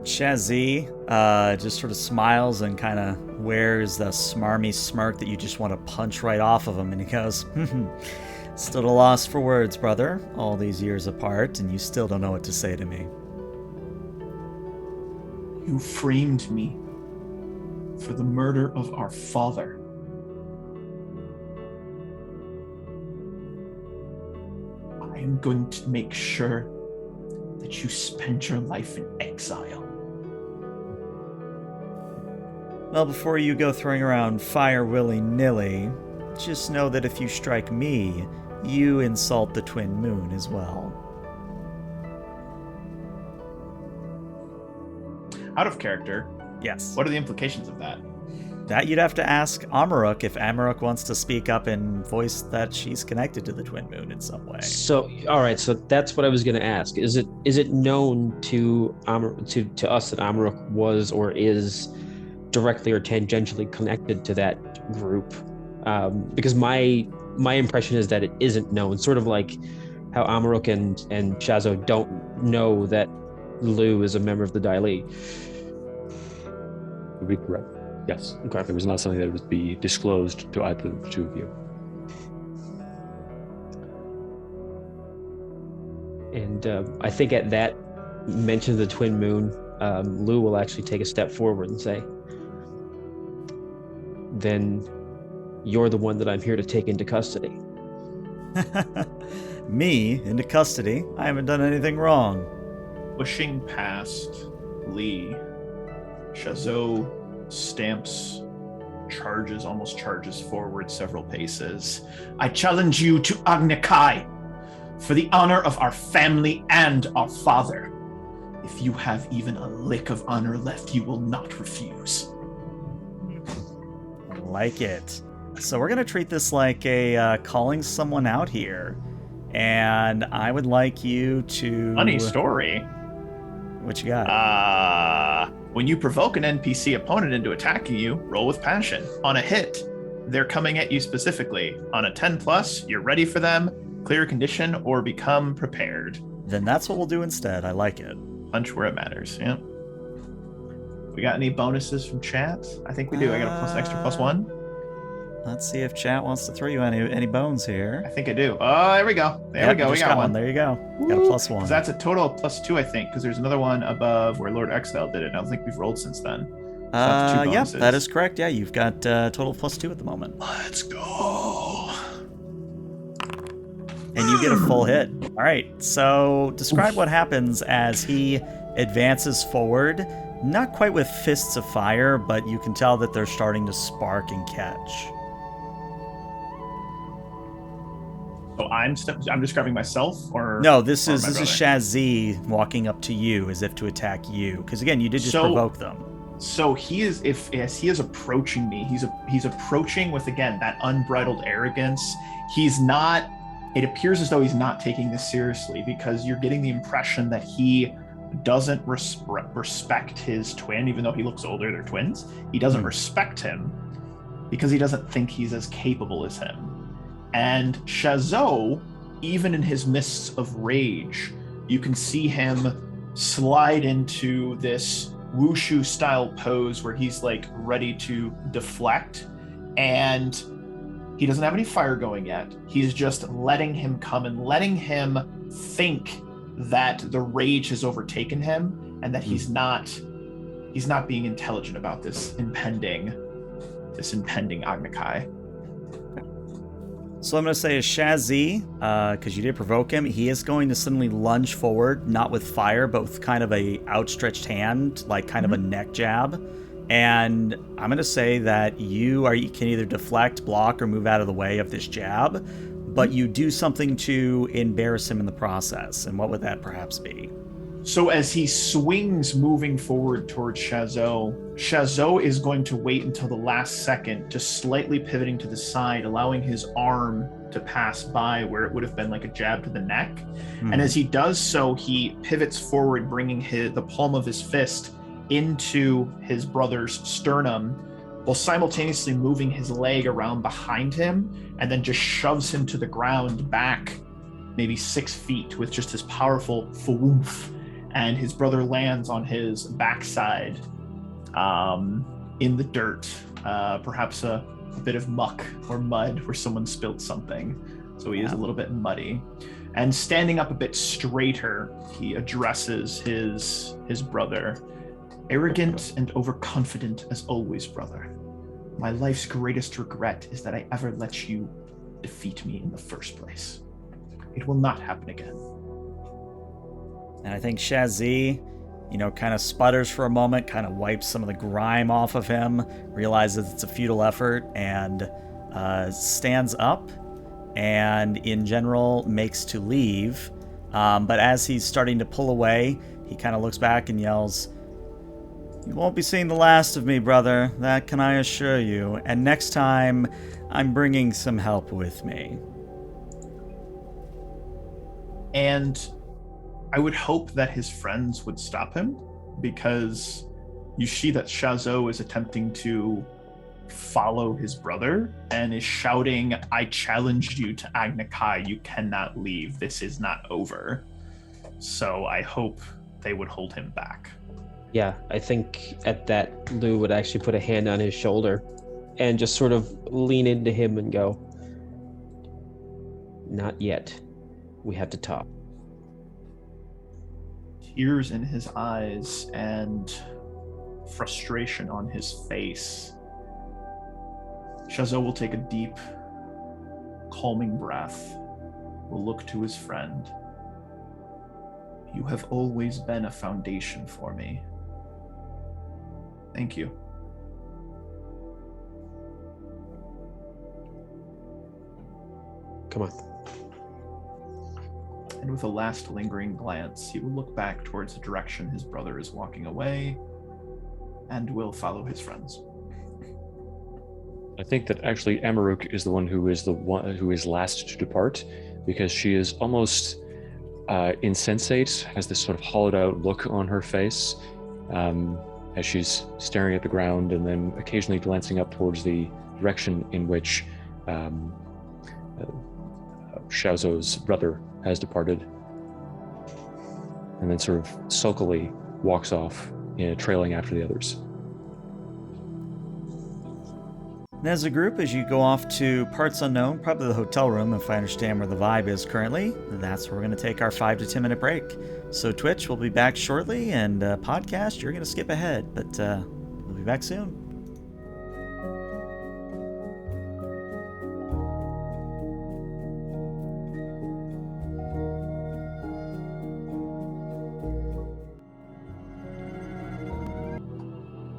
Shazi just sort of smiles and kind of wears the smarmy smirk that you just want to punch right off of him, and he goes, still at a loss for words, brother, all these years apart, and you still don't know what to say to me. You framed me for the murder of our father. I am going to make sure that you spend your life in exile. Well, before you go throwing around fire willy-nilly, just know that if you strike me, you insult the twin moon as well. Out of character. Yes. What are the implications of that? That you'd have to ask Amarok if Amarok wants to speak up and voice that she's connected to the twin moon in some way. So, all right. So that's what I was going to ask. Is it known to us that Amarok was or is directly or tangentially connected to that group? Because my impression is that it isn't known. Sort of like how Amarok and Shazo don't know that Lou is a member of the Dai Li. Would be correct. Yes. Okay. It was not something that would be disclosed to either of the two of you. And I think at that mention of the twin moon, Lou will actually take a step forward and say, then you're the one that I'm here to take into custody. Me into custody? I haven't done anything wrong. Pushing past Lee, Shazo almost charges forward several paces. I challenge you to Agnikai for the honor of our family and our father. If you have even a lick of honor left, you will not refuse. Like it. So we're going to treat this like a calling someone out here. And I would like you to... Funny story. What you got? When you provoke an NPC opponent into attacking you, roll with passion. On a hit, they're coming at you specifically. On a 10+, you're ready for them, clear condition, or become prepared. Then that's what we'll do instead. I like it. Punch where it matters, yeah. We got any bonuses from chat? I think we do. I got a extra +1. Let's see if chat wants to throw you any bones here. I think I do. Oh, there we go. There we go. We got one. There you go. Got a +1. That's a total of +2, I think, because there's another one above where Lord Exile did it. I don't think we've rolled since then. So yeah, that is correct. Yeah, you've got total of +2 at the moment. Let's go. And you get a full hit. All right, so describe what happens as he advances forward. Not quite with fists of fire, but you can tell that they're starting to spark and catch. So I'm describing myself, or No, this or is my brother? Shazi walking up to you as if to attack you. Because again, you did just provoke them. So he is, as he is approaching me, he's approaching with, again, that unbridled arrogance. He's not. It appears as though he's not taking this seriously, because you're getting the impression that he doesn't respect his twin, even though he looks older. They're twins. He doesn't respect him because he doesn't think he's as capable as him. And Shazo, even in his mists of rage, you can see him slide into this wushu style pose where he's like ready to deflect, and he doesn't have any fire going yet. He's just letting him come and letting him think that the rage has overtaken him, and that he's not being intelligent about this impending Agnakai. So I'm going to say as Shazi, because you did provoke him, he is going to suddenly lunge forward, not with fire, but with kind of a outstretched hand, like kind of a neck jab. And I'm going to say that you can either deflect, block, or move out of the way of this jab, but you do something to embarrass him in the process. And what would that perhaps be? So as he swings moving forward towards Shazo is going to wait until the last second, just slightly pivoting to the side, allowing his arm to pass by where it would have been like a jab to the neck. And as he does so, he pivots forward, bringing the palm of his fist into his brother's sternum, while simultaneously moving his leg around behind him, and then just shoves him to the ground back maybe 6 feet with just his powerful fa-woof. And his brother lands on his backside in the dirt, perhaps a bit of muck or mud where someone spilled something. So he is a little bit muddy. And standing up a bit straighter, he addresses his brother. Arrogant and overconfident as always, brother. My life's greatest regret is that I ever let you defeat me in the first place. It will not happen again. And I think Shazi, kind of sputters for a moment, kind of wipes some of the grime off of him, realizes it's a futile effort, and stands up, and in general makes to leave. But as he's starting to pull away, he kind of looks back and yells, "You won't be seeing the last of me, brother. That can I assure you. And next time, I'm bringing some help with me." And I would hope that his friends would stop him, because you see that Shazo is attempting to follow his brother and is shouting, "I challenged you to Agnakai. You cannot leave. This is not over." So I hope they would hold him back. Yeah, I think at that, Lou would actually put a hand on his shoulder and just sort of lean into him and go, "Not yet. We have to talk." Tears in his eyes and frustration on his face, Shazo will take a deep, calming breath, will look to his friend. "You have always been a foundation for me. Thank you." Come on. And with a last lingering glance, he will look back towards the direction his brother is walking away, and will follow his friends. I think that actually Amarok is the one who is last to depart, because she is almost insensate, has this sort of hollowed out look on her face as she's staring at the ground, and then occasionally glancing up towards the direction in which Shazo's brother has departed, and then sort of sulkily walks off, trailing after the others. And as a group, as you go off to parts unknown, probably the hotel room, if I understand where the vibe is currently, that's where we're going to take our 5 to 10 minute break. So Twitch, we'll be back shortly, and podcast, you're going to skip ahead, but we'll be back soon.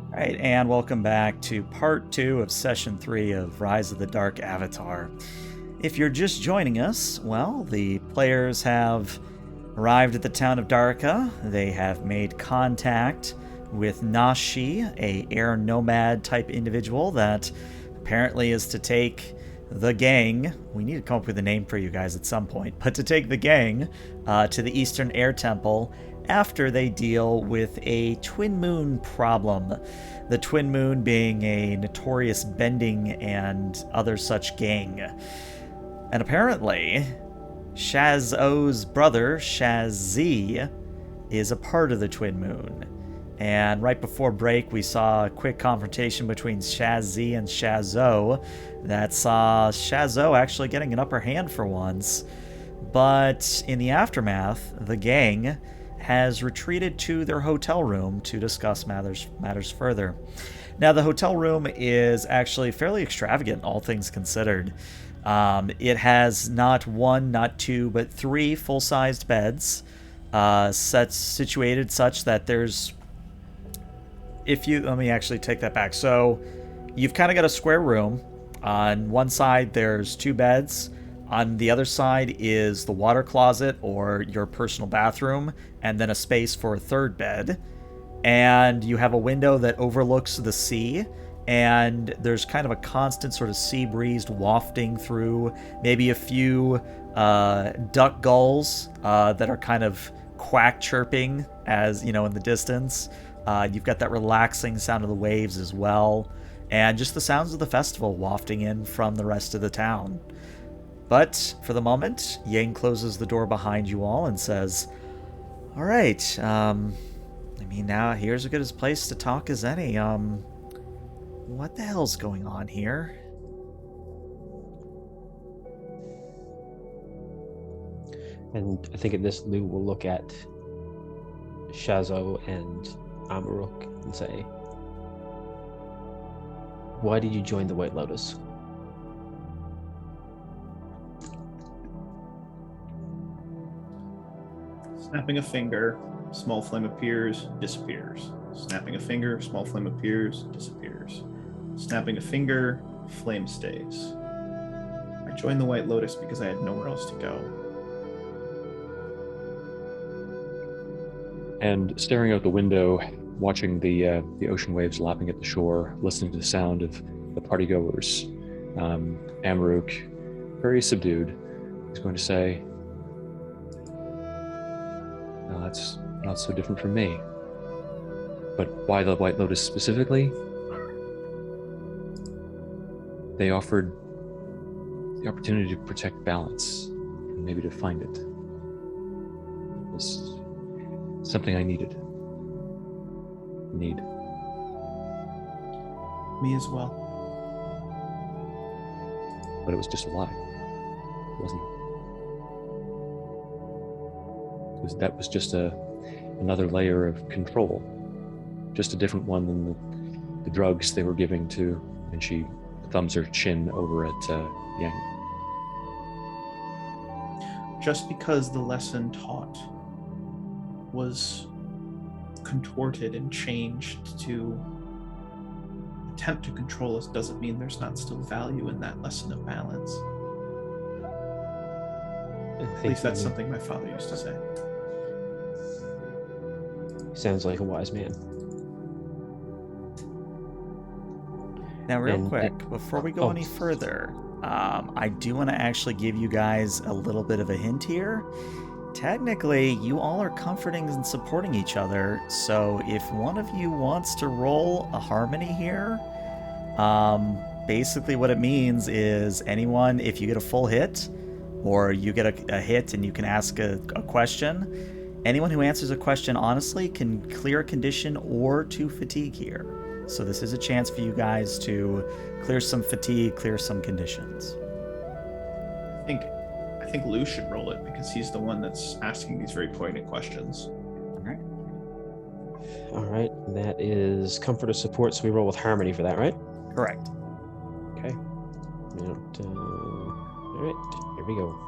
All right, and welcome back to part 2 of session 3 of Rise of the Dark Avatar. If you're just joining us, well, the players have arrived at the town of Darika. They have made contact with Nashi, a air nomad type individual that apparently is to take the gang. We need to come up with a name for you guys at some point, but to take the gang to the Eastern Air Temple after they deal with a twin moon problem. The twin moon being a notorious bending and other such gang. And apparently, Shazo's brother, Shaz, is a part of the twin moon. And right before break, we saw a quick confrontation between Shaz and Shazo that saw Shazo actually getting an upper hand for once. But in the aftermath, the gang has retreated to their hotel room to discuss matters further. Now, the hotel room is actually fairly extravagant, all things considered. It has not one, not two, but three full-sized beds, situated such that there's... Let me actually take that back. So, you've kind of got a square room. On one side, there's two beds. On the other side is the water closet or your personal bathroom, and then a space for a third bed. And you have a window that overlooks the sea, and there's kind of a constant sort of sea breeze wafting through, maybe a few duck gulls that are kind of quack chirping as, you know, in the distance. You've got that relaxing sound of the waves as well, and just the sounds of the festival wafting in from the rest of the town. But for the moment, Ying closes the door behind you all and says, all right, now here's as good a place to talk as any. What the hell's going on here? And I think in this, Lou will look at Shazo and Amarok and say, why did you join the White Lotus? Snapping a finger, small flame appears, disappears. Snapping a finger, small flame appears, disappears. Snapping a finger, flame stays. I joined the White Lotus because I had nowhere else to go. And staring out the window, watching the ocean waves lapping at the shore, listening to the sound of the partygoers, Amarok, very subdued, is going to say, "No, that's not so different from me. But why the White Lotus specifically? They offered the opportunity to protect balance, and maybe to find it. It was something I needed. Need. Me as well. But it was just a lie, wasn't it? That was just another layer of control, just a different one than the drugs they were giving to, and she thumbs her chin over at Yang. Just because the lesson taught was contorted and changed to attempt to control us doesn't mean there's not still value in that lesson of balance. At least that's something my father used to say. Sounds like a wise man. Now, real quick, before we go any further, I do want to actually give you guys a little bit of a hint here. Technically, you all are comforting and supporting each other, so if one of you wants to roll a harmony here, basically what it means is anyone, if you get a full hit, or you get a hit and you can ask a question, anyone who answers a question honestly can clear a condition or 2 fatigue here. So this is a chance for you guys to clear some fatigue, clear some conditions. I think Lou should roll it because he's the one that's asking these very poignant questions. All right. That is comfort or support, so we roll with harmony for that, right? Correct. Okay. All right, here we go.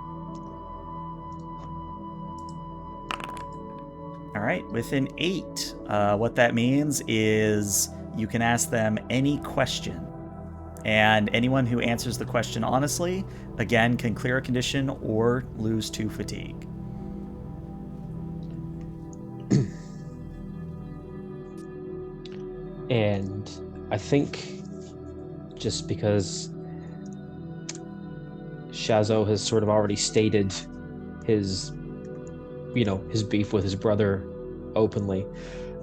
All right, within 8, what that means is you can ask them any question. And anyone who answers the question honestly, again, can clear a condition or lose 2 fatigue. And I think just because Shazo has sort of already stated his, his beef with his brother openly,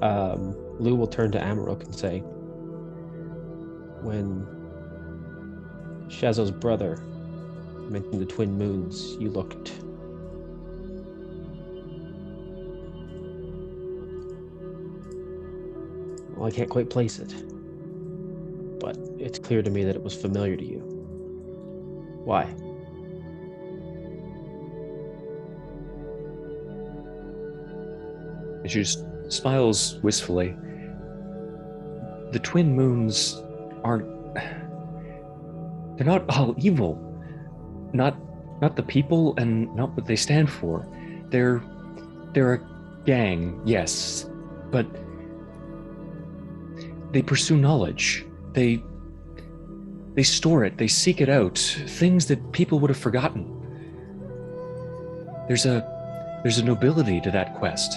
Lou will turn to Amarok and say, when Shazo's brother mentioned the twin moons, you looked... Well, I can't quite place it, but it's clear to me that it was familiar to you. Why? And she just smiles wistfully. The twin moons aren't... They're not all evil. Not the people and not what they stand for. They're a gang, yes, but they pursue knowledge. They store it, they seek it out, things that people would have forgotten. There's a nobility to that quest.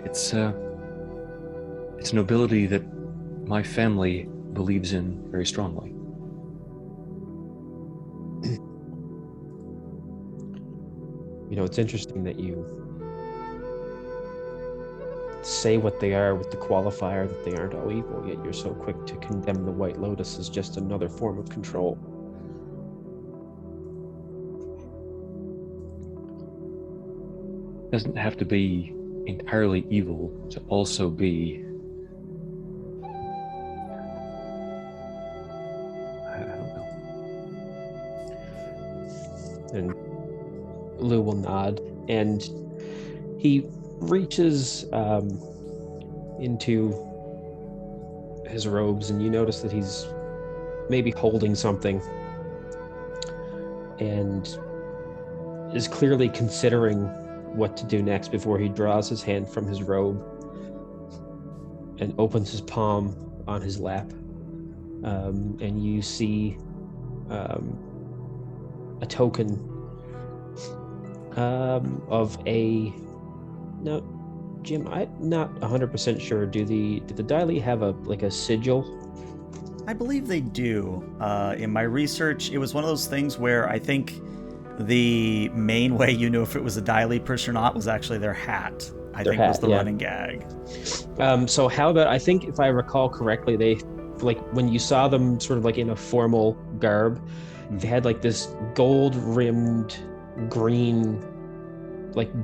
It's a nobility that my family believes in very strongly. It's interesting that you say what they are with the qualifier that they aren't all evil, yet you're so quick to condemn the White Lotus as just another form of control. It doesn't have to be entirely evil to also be... I don't know. And Lou will nod, and he reaches into his robes, and you notice that he's maybe holding something and is clearly considering what to do next before he draws his hand from his robe and opens his palm on his lap, and you see a token of a... Now, Jim, I'm not 100% sure. Do the Daily have a sigil? I believe they do. In my research, it was one of those things where I think the main way you knew if it was a Daily person or not was actually their hat. I think was the running gag. So how about, I think if I recall correctly, they, when you saw them sort of in a formal garb, they had this gold-rimmed green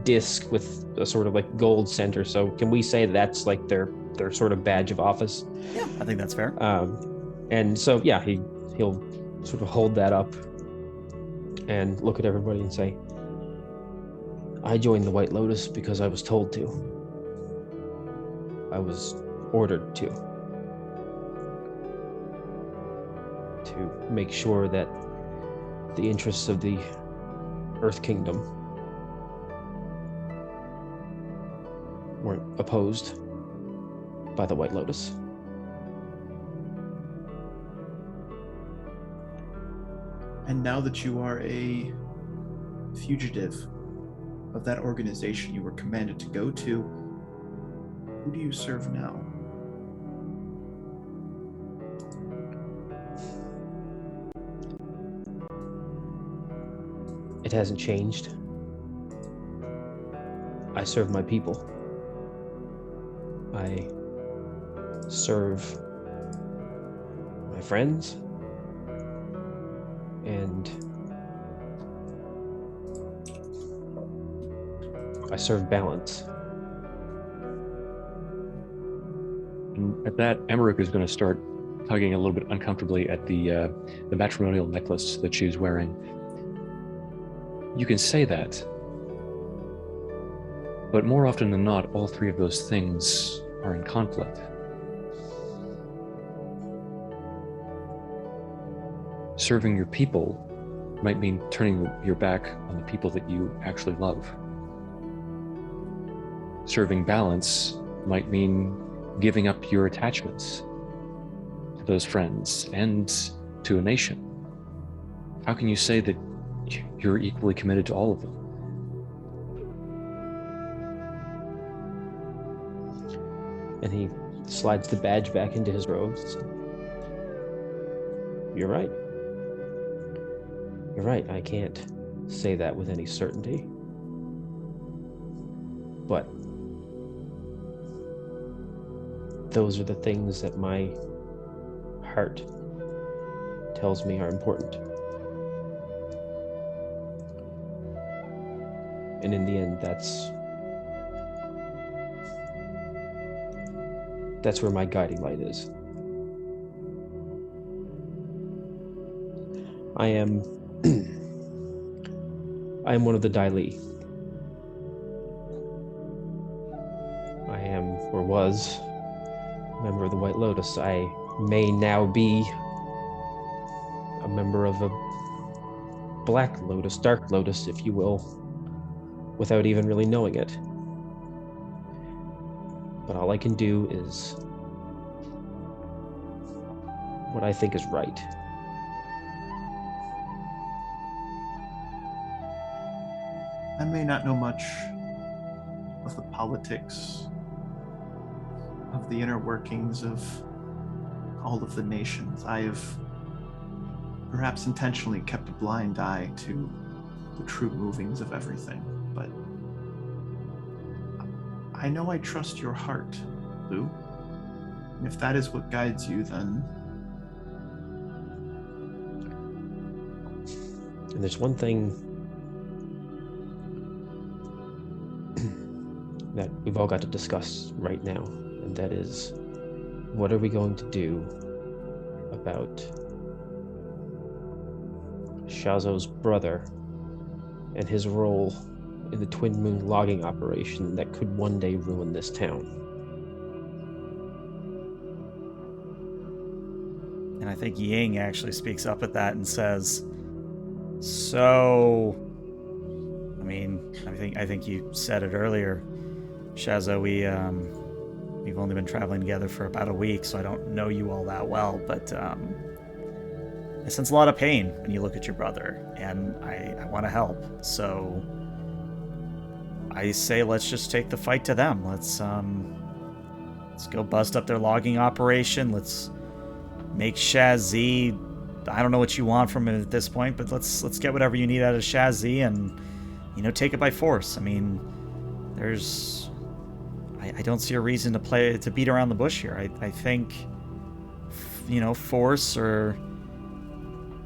disc with a sort of gold center. So can we say that's their sort of badge of office? Yeah, I think that's fair. And so he'll sort of hold that up and look at everybody and say, I joined the White Lotus because I was told to. I was ordered to make sure that the interests of the Earth Kingdom weren't opposed by the White Lotus. And now that you are a fugitive of that organization you were commanded to go to, who do you serve now? It hasn't changed. I serve my people. I serve my friends, and I serve balance. And at that, Amarok is going to start tugging a little bit uncomfortably at the matrimonial necklace that she's wearing. You can say that, but more often than not, all three of those things are in conflict. Serving your people might mean turning your back on the people that you actually love. Serving balance might mean giving up your attachments. those friends and to a nation. How can you say that you're equally committed to all of them? And he slides the badge back into his robes. You're right. You're right. I can't say that with any certainty. But those are the things that my heart tells me are important. And in the end, that's where my guiding light is. I am one of the Dai. I am, or was, a member of the White Lotus. I may now be a member of a Black Lotus, Dark Lotus, if you will, without even really knowing it. But all I can do is what I think is right. I may not know much of the politics of the inner workings of all of the nations. I have perhaps intentionally kept a blind eye to the true movings of everything, but I know I trust your heart, Lou. And if that is what guides you, then... And there's one thing that we've all got to discuss right now, and that is, what are we going to do about Shazo's brother and his role in the Twin Moon logging operation that could one day ruin this town? And I think Ying actually speaks up at that and says, so, I think you said it earlier, Shazo, we've only been traveling together for about a week, so I don't know you all that well, but I sense a lot of pain when you look at your brother, and I want to help. So I say let's just take the fight to them. Let's go bust up their logging operation. Let's make Shaz. I don't know what you want from it at this point, but let's get whatever you need out of Shaz and take it by force. I don't see a reason to beat around the bush here. I think force or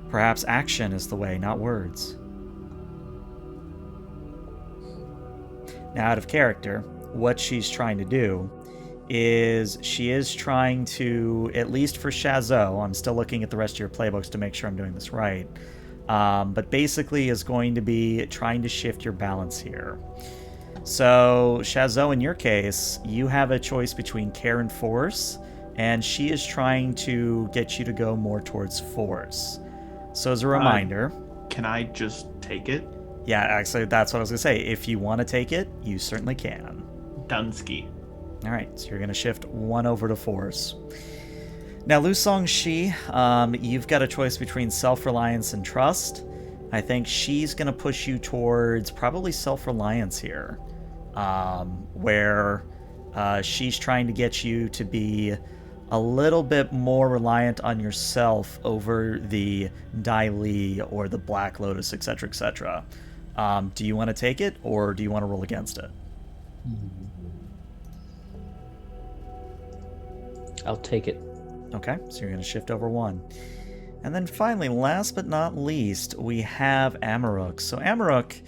perhaps action is the way, not words. Now, out of character, what she's trying to do is she is trying to, at least for Shazo, I'm still looking at the rest of your playbooks to make sure I'm doing this right, but basically is going to be trying to shift your balance here. So, Shazo, in your case, you have a choice between care and force, and she is trying to get you to go more towards force. So, as a reminder... can I just take it? Yeah, actually, that's what I was going to say. If you want to take it, you certainly can. Dunsky. All right, so you're going to shift one over to force. Now, Lu Songshi, you've got a choice between self-reliance and trust. I think she's going to push you towards probably self-reliance here, where she's trying to get you to be a little bit more reliant on yourself over the Dai Li or the Black Lotus, etc., etc. Do you want to take it, or do you want to roll against it? I'll take it. Okay, so you're going to shift over one. And then finally, last but not least, we have Amarok. So Amarok,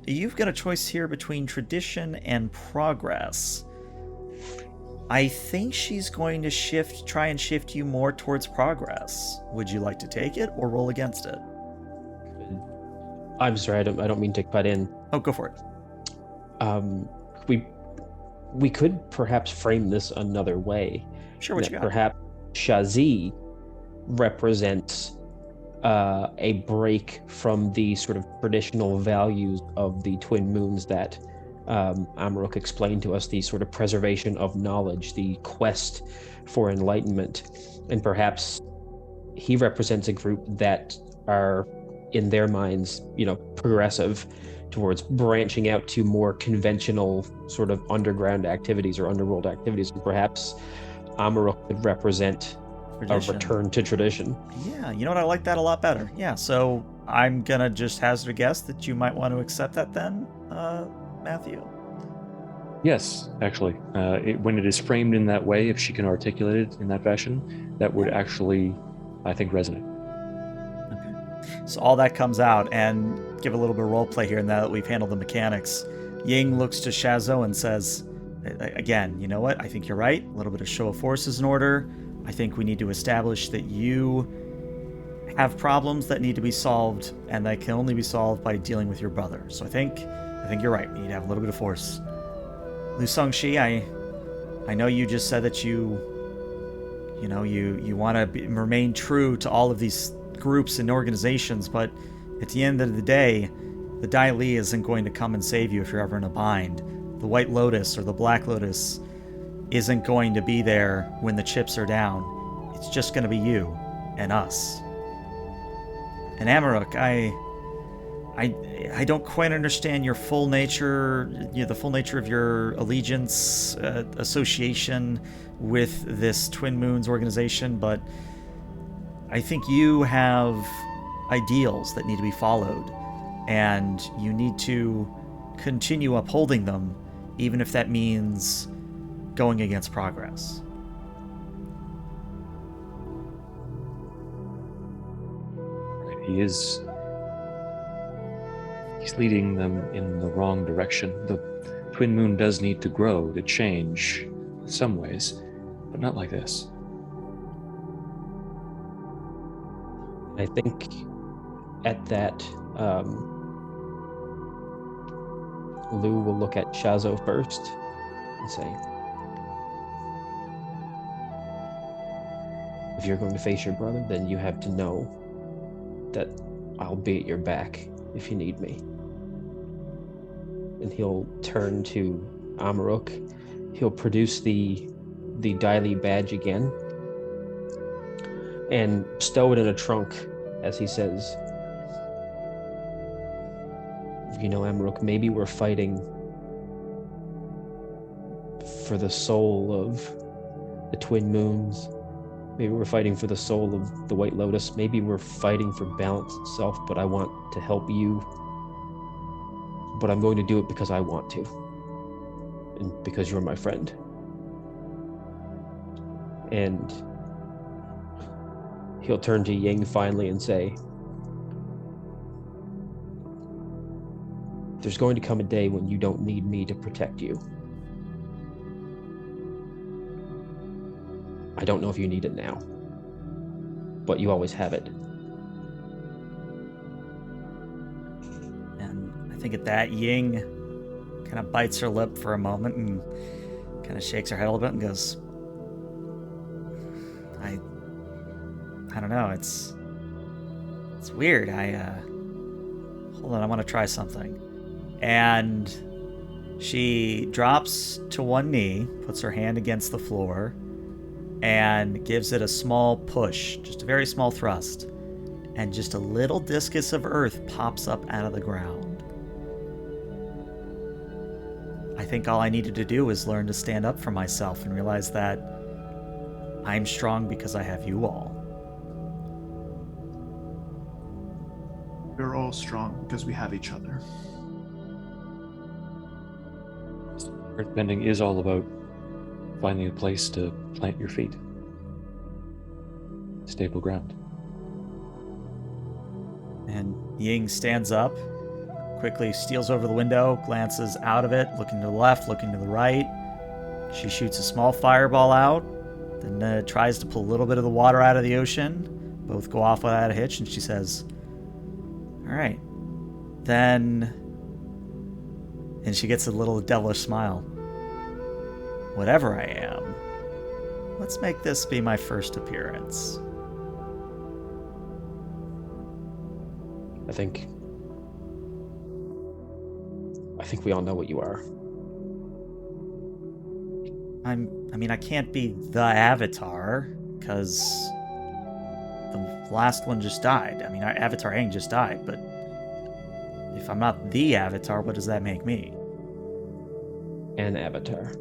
you've got a choice here between tradition and progress. I think she's going to try and shift you more towards progress. Would you like to take it or roll against it? I'm sorry, I don't mean to cut in. Oh, go for it. We could perhaps frame this another way. Sure, what you got? Perhaps Shazi represents a break from the sort of traditional values of the Twin Moons that Amarok explained to us, the sort of preservation of knowledge, the quest for enlightenment. And perhaps he represents a group that are, in their minds, progressive towards branching out to more conventional sort of underground activities or underworld activities. And perhaps Amarok could represent Tradition. a return to tradition. Yeah, you know what? I like that a lot better. Yeah, so I'm gonna just hazard a guess that you might want to accept that then, Matthew. Yes, actually. When it is framed in that way, if she can articulate it in that fashion, that would actually, I think, resonate. Okay. So all that comes out, and give a little bit of role play here now that we've handled the mechanics. Ying looks to Shazo and says, again, you know what? I think you're right. A little bit of show of force is in order. I think we need to establish that you have problems that need to be solved, and that can only be solved by dealing with your brother. So I think you're right. We need to have a little bit of force. Lu Songshi, I know you just said that you want to remain true to all of these groups and organizations, but at the end of the day, the Dai Li isn't going to come and save you if you're ever in a bind. The White Lotus or the Black Lotus isn't going to be there when the chips are down. It's just going to be you and us. And Amarok, I don't quite understand your full nature, the full nature of your allegiance, association with this Twin Moons organization, but I think you have ideals that need to be followed, and you need to continue upholding them, even if that means going against progress. He's leading them in the wrong direction. The Twin Moon does need to grow, to change in some ways, but not like this. I think at that, Lou will look at Shazo first and say, if you're going to face your brother, then you have to know that I'll be at your back if you need me. And he'll turn to Amarok. He'll produce the Dai Li badge again and stow it in a trunk as he says, Amarok, maybe we're fighting for the soul of the Twin Moons. Maybe we're fighting for the soul of the White Lotus. Maybe we're fighting for balance itself, but I want to help you. But I'm going to do it because I want to. And because you're my friend. And he'll turn to Ying finally and say, there's going to come a day when you don't need me to protect you. I don't know if you need it now, but you always have it. And I think at that, Ying kind of bites her lip for a moment and kind of shakes her head a little bit and goes, I don't know, it's weird. Hold on, I want to try something. And she drops to one knee, puts her hand against the floor, and gives it a small push, just a very small thrust. And just a little discus of earth pops up out of the ground. I think all I needed to do was learn to stand up for myself and realize that I'm strong because I have you all. We're all strong because we have each other. Earthbending is all about finding a place to plant your feet. Stable ground. And Ying stands up, quickly steals over the window, glances out of it, looking to the left, looking to the right. She shoots a small fireball out, then tries to pull a little bit of the water out of the ocean. Both go off without a hitch, and she says, all right, then... And she gets a little devilish smile. Whatever I am, let's make this be my first appearance. I think think we all know what you are. I mean, I can't be the Avatar, because the last one just died. I mean, our Avatar Aang just died, but if I'm not the Avatar, what does that make me? An avatar.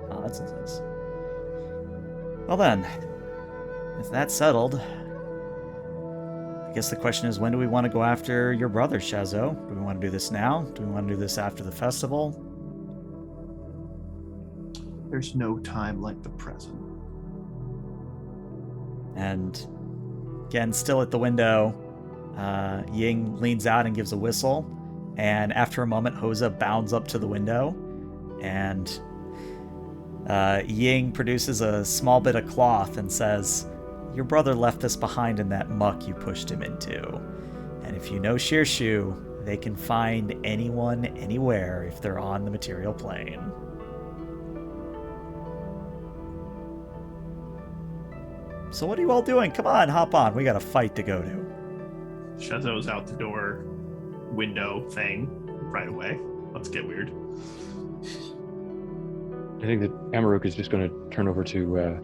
Oh, that's intense. Well then, if that's settled, I guess the question is, when do we want to go after your brother, Shazo? Do we want to do this now? Do we want to do this after the festival? There's no time like the present. And again, still at the window, Ying leans out and gives a whistle. And after a moment, Hoza bounds up to the window. And Ying produces a small bit of cloth and says, "Your brother left this behind in that muck you pushed him into. And if you know Shirshu, they can find anyone, anywhere, if they're on the material plane." So what are you all doing? Come on, hop on. We got a fight to go to. Shazo's out the door window thing right away. Let's get weird. I think that Amarok is just going to turn over to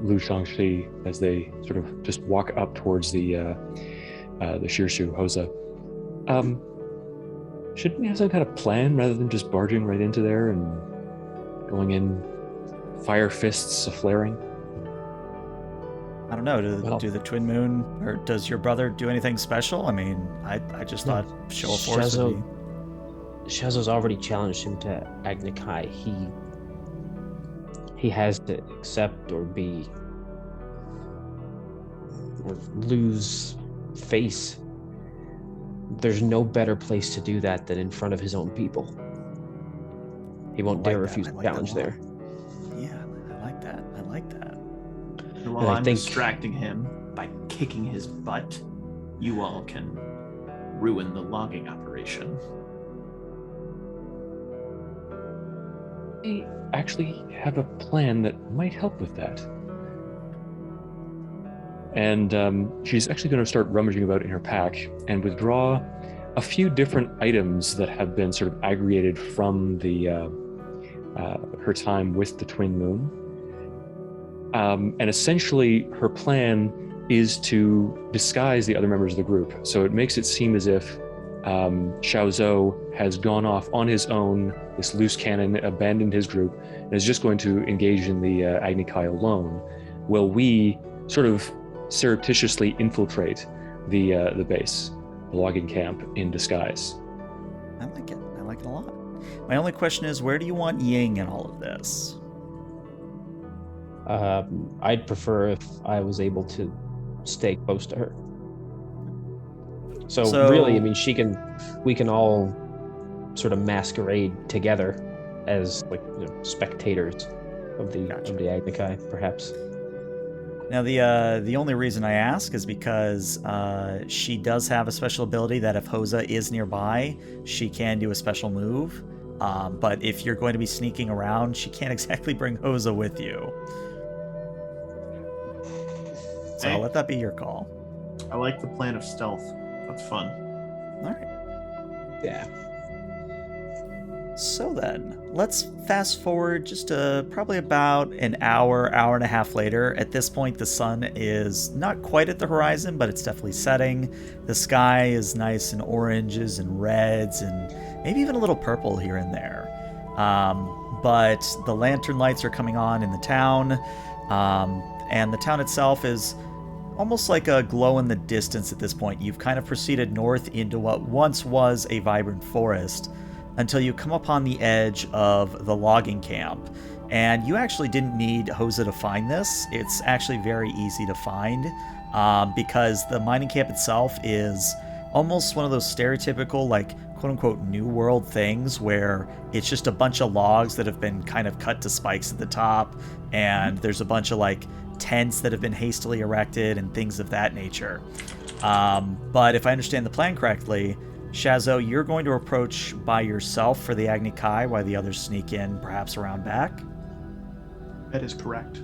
Lu Shangxi as they sort of just walk up towards the Shirshu Hoza. Shouldn't we have some kind of plan rather than just barging right into there and going in fire fists a-flaring? I don't know. Do the Twin Moon, or does your brother do anything special? I mean, I just thought show of force would be... Shazo's already challenged him to Agnikai. He has to accept or lose face. There's no better place to do that than in front of his own people. He won't dare refuse a challenge there. Yeah, I like that. I like that. And while I'm distracting him by kicking his butt, you all can ruin the logging operation. I actually have a plan that might help with that. And she's actually going to start rummaging about in her pack and withdraw a few different items that have been sort of aggregated from the her time with the Twin Moon. And essentially, her plan is to disguise the other members of the group. So it makes it seem as if Shazo has gone off on his own, this loose cannon, abandoned his group, and is just going to engage in the Agni Kai alone, while we sort of surreptitiously infiltrate the base, the logging camp, in disguise. I like it. I like it a lot. My only question is, where do you want Ying in all of this? I'd prefer if I was able to stay close to her. So really, I mean, we can all sort of masquerade together as spectators of the Agni Kai, perhaps. Now, the only reason I ask is because she does have a special ability that if Hoza is nearby, she can do a special move. But if you're going to be sneaking around, she can't exactly bring Hoza with you. So I'll let that be your call. I like the plan of stealth. That's fun. All right. Yeah. So then, let's fast forward just probably about an hour and a half later. At this point, the sun is not quite at the horizon, but it's definitely setting. The sky is nice in oranges and reds and maybe even a little purple here and there. But the lantern lights are coming on in the town, and the town itself is almost like a glow in the distance at this point. You've kind of proceeded north into what once was a vibrant forest until you come upon the edge of the logging camp. And you actually didn't need Hoza to find this. It's actually very easy to find because the mining camp itself is almost one of those stereotypical, quote-unquote, New World things where it's just a bunch of logs that have been kind of cut to spikes at the top, and there's a bunch of, tents that have been hastily erected and things of that nature. But if I understand the plan correctly, Shazo, you're going to approach by yourself for the Agni Kai while the others sneak in, perhaps around back? That is correct.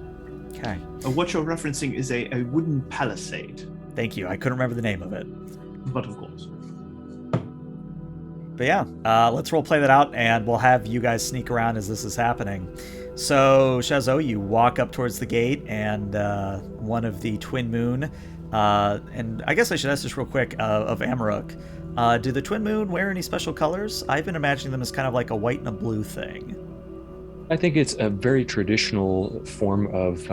Okay. What you're referencing is a wooden palisade Thank you. I couldn't remember the name of it. But of course. But yeah, let's role play that out, and we'll have you guys sneak around as this is happening. So, Shazo, you walk up towards the gate, and one of the Twin Moon, and I guess I should ask this real quick, of Amarok. Do the Twin Moon wear any special colors? I've been imagining them as kind of like a white and a blue thing. I think it's a very traditional form of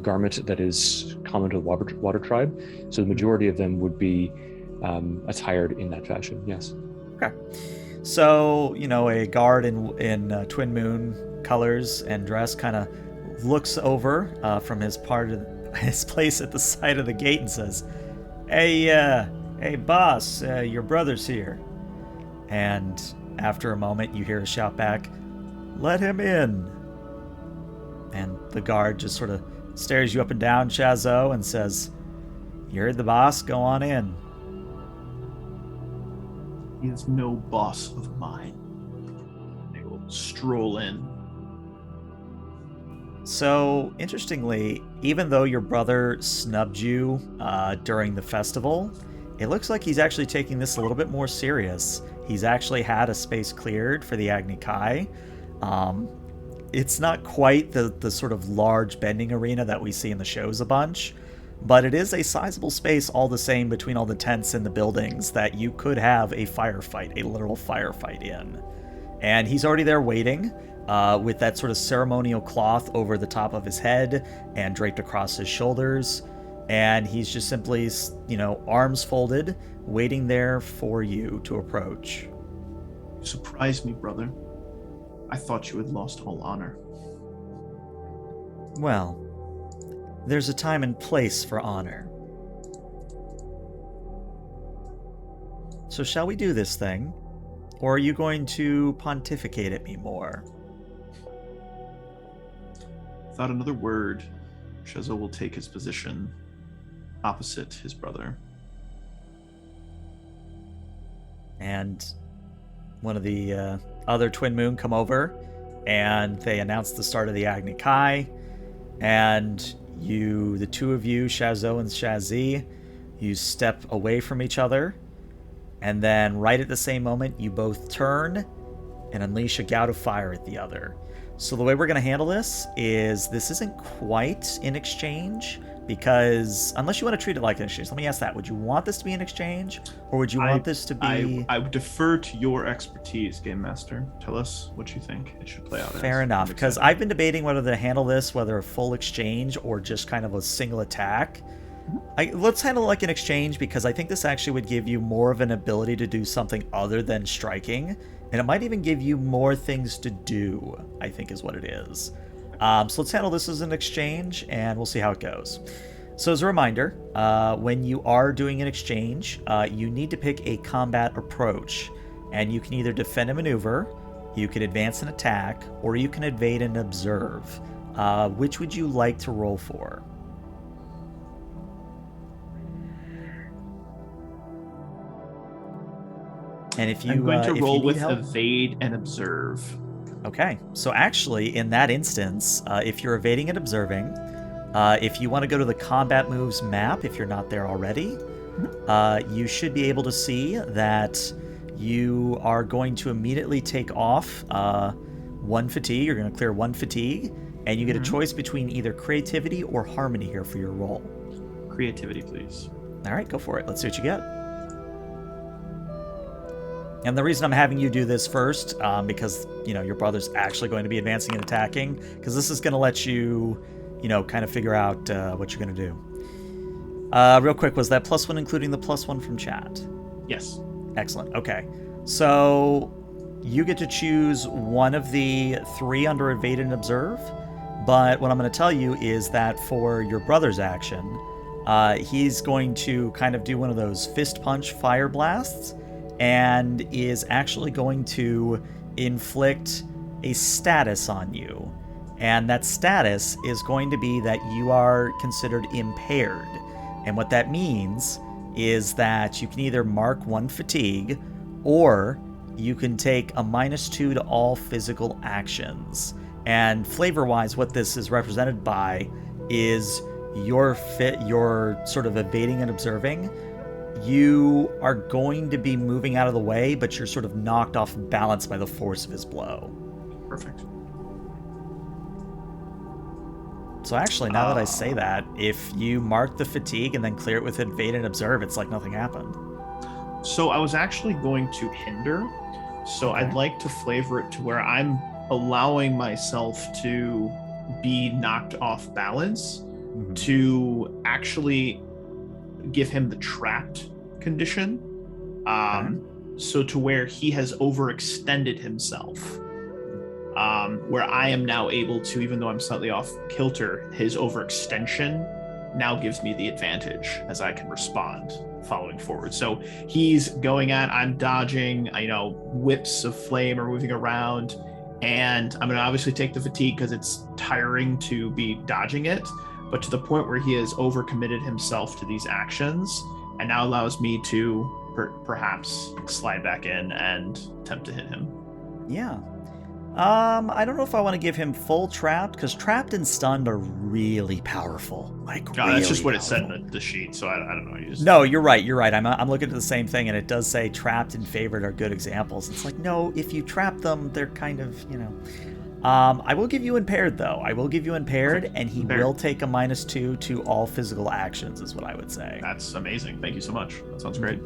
garment that is common to the water tribe. So the majority of them would be attired in that fashion, yes. Okay. So, a guard in Twin Moon colors and dress kind of looks over from his place at the side of the gate and says, Hey, boss, your brother's here. And after a moment, you hear a shout back, Let him in. And the guard just sort of stares you up and down, Shazo, and says, You heard the boss, go on in. He is no boss of mine. They will stroll in. So, interestingly, even though your brother snubbed you during the festival, it looks like he's actually taking this a little bit more serious. He's actually had a space cleared for the Agni Kai. It's not quite the sort of large bending arena that we see in the shows a bunch, but it is a sizable space all the same between all the tents and the buildings that you could have a firefight, a literal firefight in. And he's already there waiting with that sort of ceremonial cloth over the top of his head and draped across his shoulders. And he's just simply, arms folded, waiting there for you to approach. You surprised me, brother. I thought you had lost all honor. Well, there's a time and place for honor. So shall we do this thing? Or are you going to pontificate at me more? Without another word, Shazo will take his position opposite his brother. And one of the other Twin Moon come over, and they announce the start of the Agni Kai. And you, the two of you, Shazo and Shazi, you step away from each other. And then right at the same moment, you both turn and unleash a gout of fire at the other. So the way we're going to handle this isn't quite an exchange, because unless you want to treat it like an exchange, let me ask that. Would you want this to be an exchange, or would you want this to be... I would defer to your expertise, Game Master. Tell us what you think it should play out as. Fair enough, because I've been debating whether to handle this, whether a full exchange or just kind of a single attack. Let's handle it like an exchange, because I think this actually would give you more of an ability to do something other than striking, and it might even give you more things to do, I think is what it is. So let's handle this as an exchange, and we'll see how it goes. So as a reminder, when you are doing an exchange, you need to pick a combat approach, and you can either defend and maneuver, you can advance and attack, or you can evade and observe. Which would you like to roll for? And if I'm going to roll with help, evade and observe. Okay, so actually, in that instance, if you're evading and observing, if you want to go to the combat moves map, if you're not there already, you should be able to see that you are going to immediately take off one fatigue. You're going to clear one fatigue, and you get a choice between either creativity or harmony here for your roll. Creativity, please. All right, go for it. Let's see what you get. And the reason I'm having you do this first, because, your brother's actually going to be advancing and attacking, because this is going to let you, kind of figure out what you're going to do. Real quick, was that +1 including the +1 from chat? Yes. Excellent. Okay. So you get to choose one of the 3 under evade and observe, but what I'm going to tell you is that for your brother's action, he's going to kind of do one of those fist punch fire blasts, and is actually going to inflict a status on you. And that status is going to be that you are considered impaired. And what that means is that you can either mark 1 fatigue, or you can take a -2 to all physical actions. And flavor-wise, what this is represented by is you're sort of evading and observing, you are going to be moving out of the way, but you're sort of knocked off balance by the force of his blow. Perfect. So actually, now that I say that, if you mark the fatigue and then clear it with evade and observe, it's like nothing happened. So I was actually going to hinder. So I'd like to flavor it to where I'm allowing myself to be knocked off balance to actually give him the trapped condition. So to where he has overextended himself. Where I am now able to, even though I'm slightly off kilter, his overextension now gives me the advantage as I can respond following forward. So he's going at, I'm dodging, whips of flame are moving around, and I'm going to obviously take the fatigue because it's tiring to be dodging it, but to the point where he has overcommitted himself to these actions and now allows me to perhaps slide back in and attempt to hit him. Yeah. I don't know if I want to give him full trapped, because trapped and stunned are really powerful. That's just what it said in the sheet, so I don't know. No, you're right. I'm looking at the same thing, and it does say trapped and favored are good examples. It's like, no, if you trap them, they're kind of, I will give you impaired, though. I will give you impaired, and he will take a -2 to all physical actions, is what I would say. That's amazing. Thank you so much. That sounds great.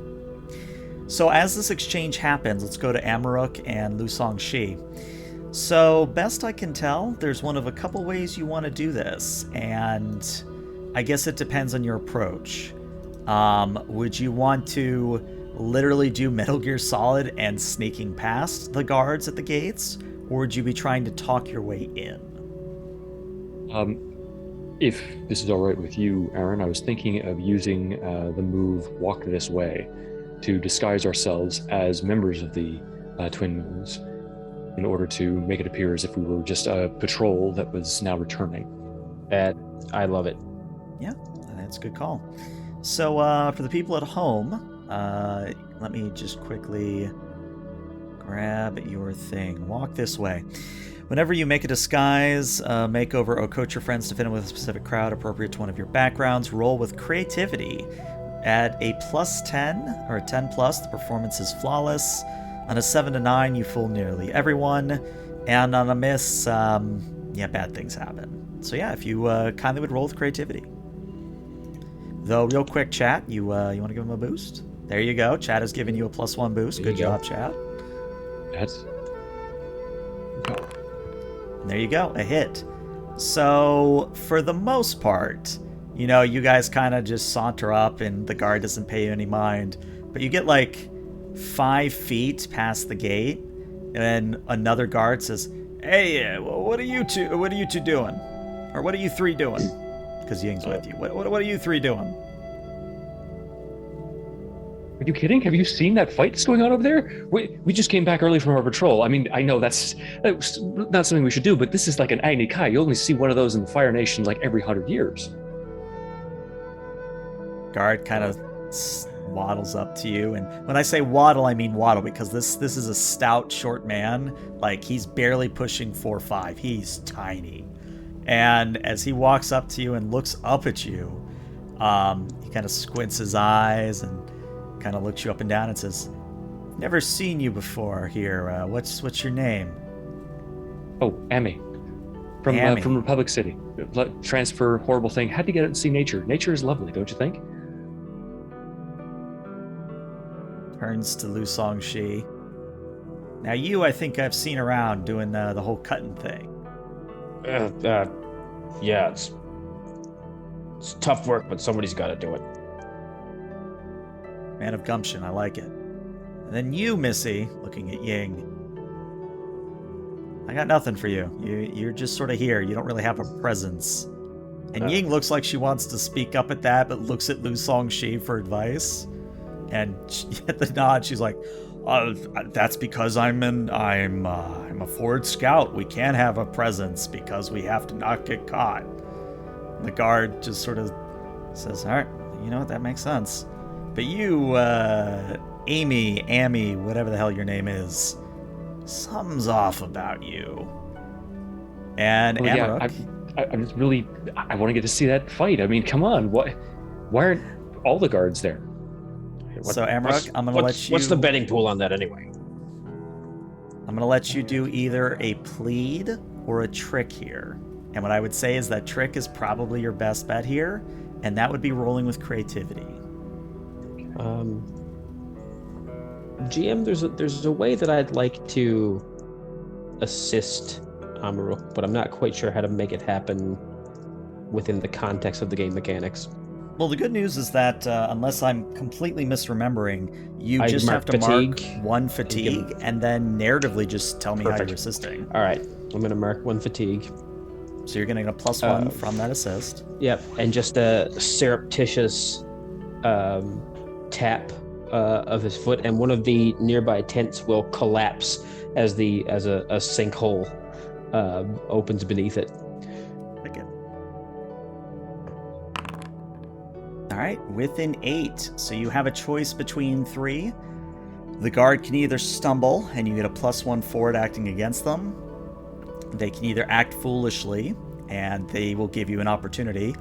So as this exchange happens, let's go to Amarok and Lusong Shi. So, best I can tell, there's one of a couple ways you want to do this, and I guess it depends on your approach. Would you want to literally do Metal Gear Solid and sneaking past the guards at the gates, or would you be trying to talk your way in? If this is all right with you, Aaron, I was thinking of using the move Walk This Way to disguise ourselves as members of the Twin Moons, in order to make it appear as if we were just a patrol that was now returning. I love it. Yeah, that's a good call. So for the people at home, let me just quickly grab your thing. Walk this way. Whenever you make a disguise, makeover, or coach your friends to fit in with a specific crowd appropriate to one of your backgrounds, roll with creativity. Add a +10 or a 10+, the performance is flawless. On a 7 to 9, you fool nearly everyone, and on a miss, bad things happen. So yeah, if you kindly would roll with creativity. Though, real quick, chat, you want to give him a boost? There you go. Chat has given you a +1 boost. Good job, chat. That's... There you go, a hit. So, for the most part, you guys kind of just saunter up, and the guard doesn't pay you any mind, but you get 5 feet past the gate, and then another guard says, "Hey, what are you two doing? Or what are you three doing?" Because Ying's with you. What are you three doing? Are you kidding? Have you seen that fight that's going on over there? We just came back early from our patrol. I mean, I know that's not something we should do, but this is like an Agni Kai. You only see one of those in the Fire Nation every 100 years. Guard kind of waddles up to you, and when I say waddle, I mean waddle, because this is a stout, short man. He's barely pushing 4'5". He's tiny. And as he walks up to you and looks up at you, he kind of squints his eyes and kind of looks you up and down and says, "Never seen you before here. What's your name?" "Oh, Amy. From Republic City. Transfer, horrible thing. Had to get out and see nature. Nature is lovely, don't you think?" Turns to Lusong Shi. "Now you, I think I've seen around doing the whole cutting thing." Yeah, it's tough work, but somebody's got to do it. Man of gumption, I like it. And then you, Missy, looking at Ying. "I got nothing for you. You're just sort of here. You don't really have a presence." And Ying looks like she wants to speak up at that, but looks at Lusong Shi for advice. And at the nod, she's like, "That's because I'm a forward scout. We can't have a presence because we have to not get caught." And the guard just sort of says, "All right, you know what? That makes sense. But you, Amy, whatever the hell your name is, something's off about you." And Amarok, I'm just really, I want to get to see that fight. I mean, come on, why aren't all the guards there? So Amarok, I'm gonna let you. What's the betting pool on that anyway? I'm gonna let you do either a plead or a trick here. And what I would say is that trick is probably your best bet here, and that would be rolling with creativity. GM, there's a way that I'd like to assist Amarok, but I'm not quite sure how to make it happen within the context of the game mechanics. Well, the good news is that unless I'm completely misremembering, you I just mark have to fatigue. mark one fatigue and then narratively just tell me how Perfect. you're assisting. All right, I'm going to mark 1 fatigue. So you're getting a +1 from that assist. Yep, and just a surreptitious tap of his foot, and one of the nearby tents will collapse as a sinkhole opens beneath it. Okay. All right, with an 8. So you have a choice between 3. The guard can either stumble, and you get a +1 forward acting against them. They can either act foolishly, and they will give you an opportunity,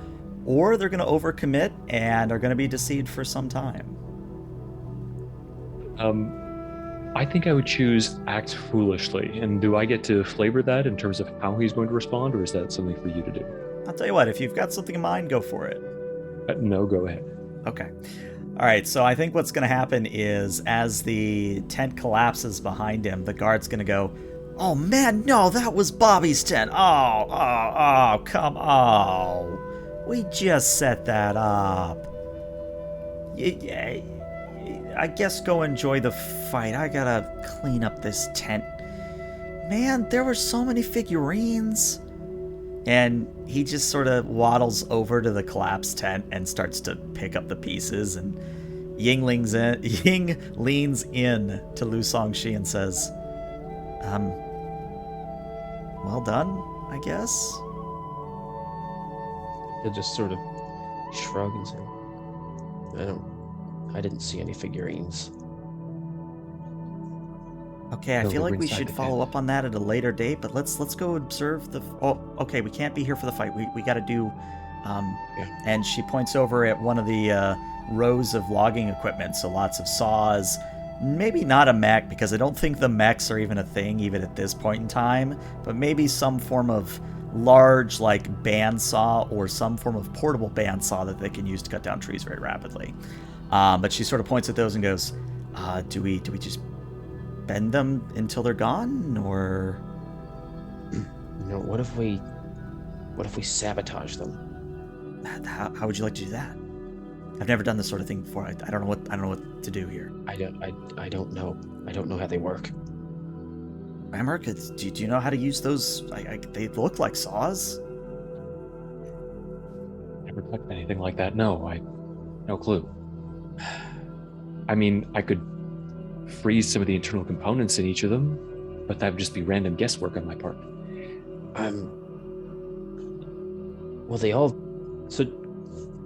or they're going to overcommit and are going to be deceived for some time. I think I would choose act foolishly. And do I get to flavor that in terms of how he's going to respond, or is that something for you to do? I'll tell you what, if you've got something in mind, go for it. No, go ahead. Okay. All right, so I think what's going to happen is as the tent collapses behind him, the guard's going to go, "Oh man, no, that was Bobby's tent. Oh, come on. We just set that up. I guess go enjoy the fight. I gotta clean up this tent. Man, there were so many figurines." And he just sort of waddles over to the collapsed tent and starts to pick up the pieces. And Ying leans in to Lu Songshi and says, well done, I guess. He'll just sort of shrug and say, I didn't see any figurines. Okay, I No, feel we're like we inside should the follow tent. up on that at a later date, but let's go observe the... Oh, okay, we can't be here for the fight. We got to do... Yeah. And she points over at one of the rows of logging equipment, so lots of saws. Maybe not a mech, because I don't think the mechs are even a thing, even at this point in time, but maybe some form of large, like, bandsaw or some form of portable bandsaw that they can use to cut down trees very rapidly. But she sort of points at those and goes, do we just bend them until they're gone, or... What if we sabotage them? How would you like to do that? I've never done this sort of thing before. I don't know what to do here. I don't know. I don't know how they work. Amarok, do you know how to use those? They look like saws. Never touched anything like that. No clue. I mean, I could freeze some of the internal components in each of them, but that would just be random guesswork on my part. Well, they all... So,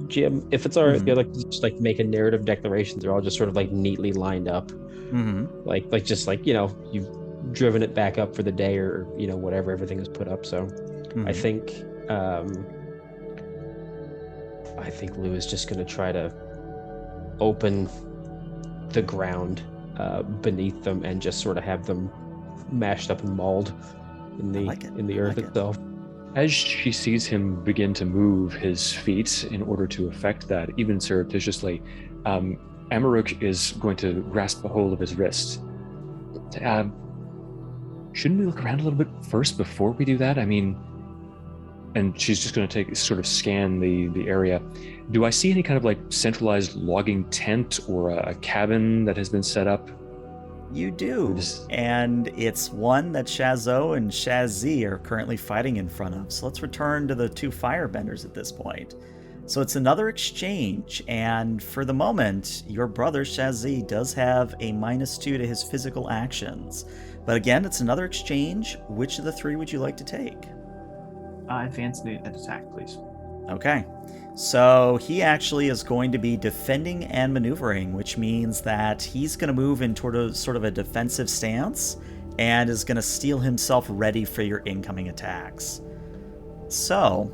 Jim, if it's alright, they're like just like make a narrative declaration. They're all just sort of like neatly lined up. Mm-hmm. Like you've driven it back up for the day, or whatever, everything is put up. So I think Lou is just going to try to open the ground beneath them and just sort of have them mashed up and mauled in the earth itself. As she sees him begin to move his feet in order to effect that, even surreptitiously, Amarok is going to grasp a hold of his wrist. Shouldn't we look around a little bit first before we do that? I mean, and she's just going to scan the area. Do I see any kind of like centralized logging tent or a cabin that has been set up? You do, and it's one that Shazo and Shazi are currently fighting in front of. So let's return to the two firebenders at this point. So it's another exchange, and for the moment, your brother Shazi does have a -2 to his physical actions. But again, it's another exchange. Which of the three would you like to take? Advance the attack, please. Okay. So he actually is going to be defending and maneuvering, which means that he's going to move in toward sort of a defensive stance and is going to steel himself ready for your incoming attacks. So,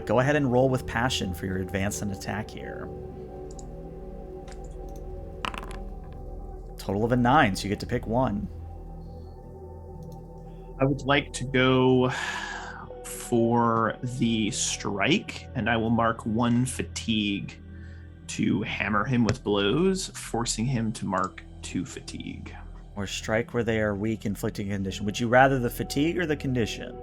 go ahead and roll with passion for your advance and attack here. Total of a 9, so you get to pick one. I would like to go for the strike, and I will mark 1 fatigue to hammer him with blows, forcing him to mark 2 fatigue. Or strike where they are weak, inflicting a condition. Would you rather the fatigue or the condition?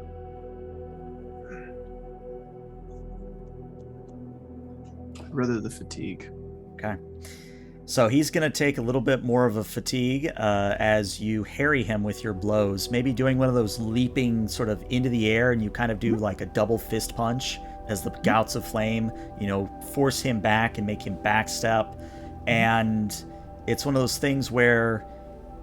Rather the fatigue. Okay. So he's going to take a little bit more of a fatigue as you harry him with your blows, maybe doing one of those leaping sort of into the air, and you kind of do like a double fist punch as the gouts of flame, force him back and make him backstep. And it's one of those things where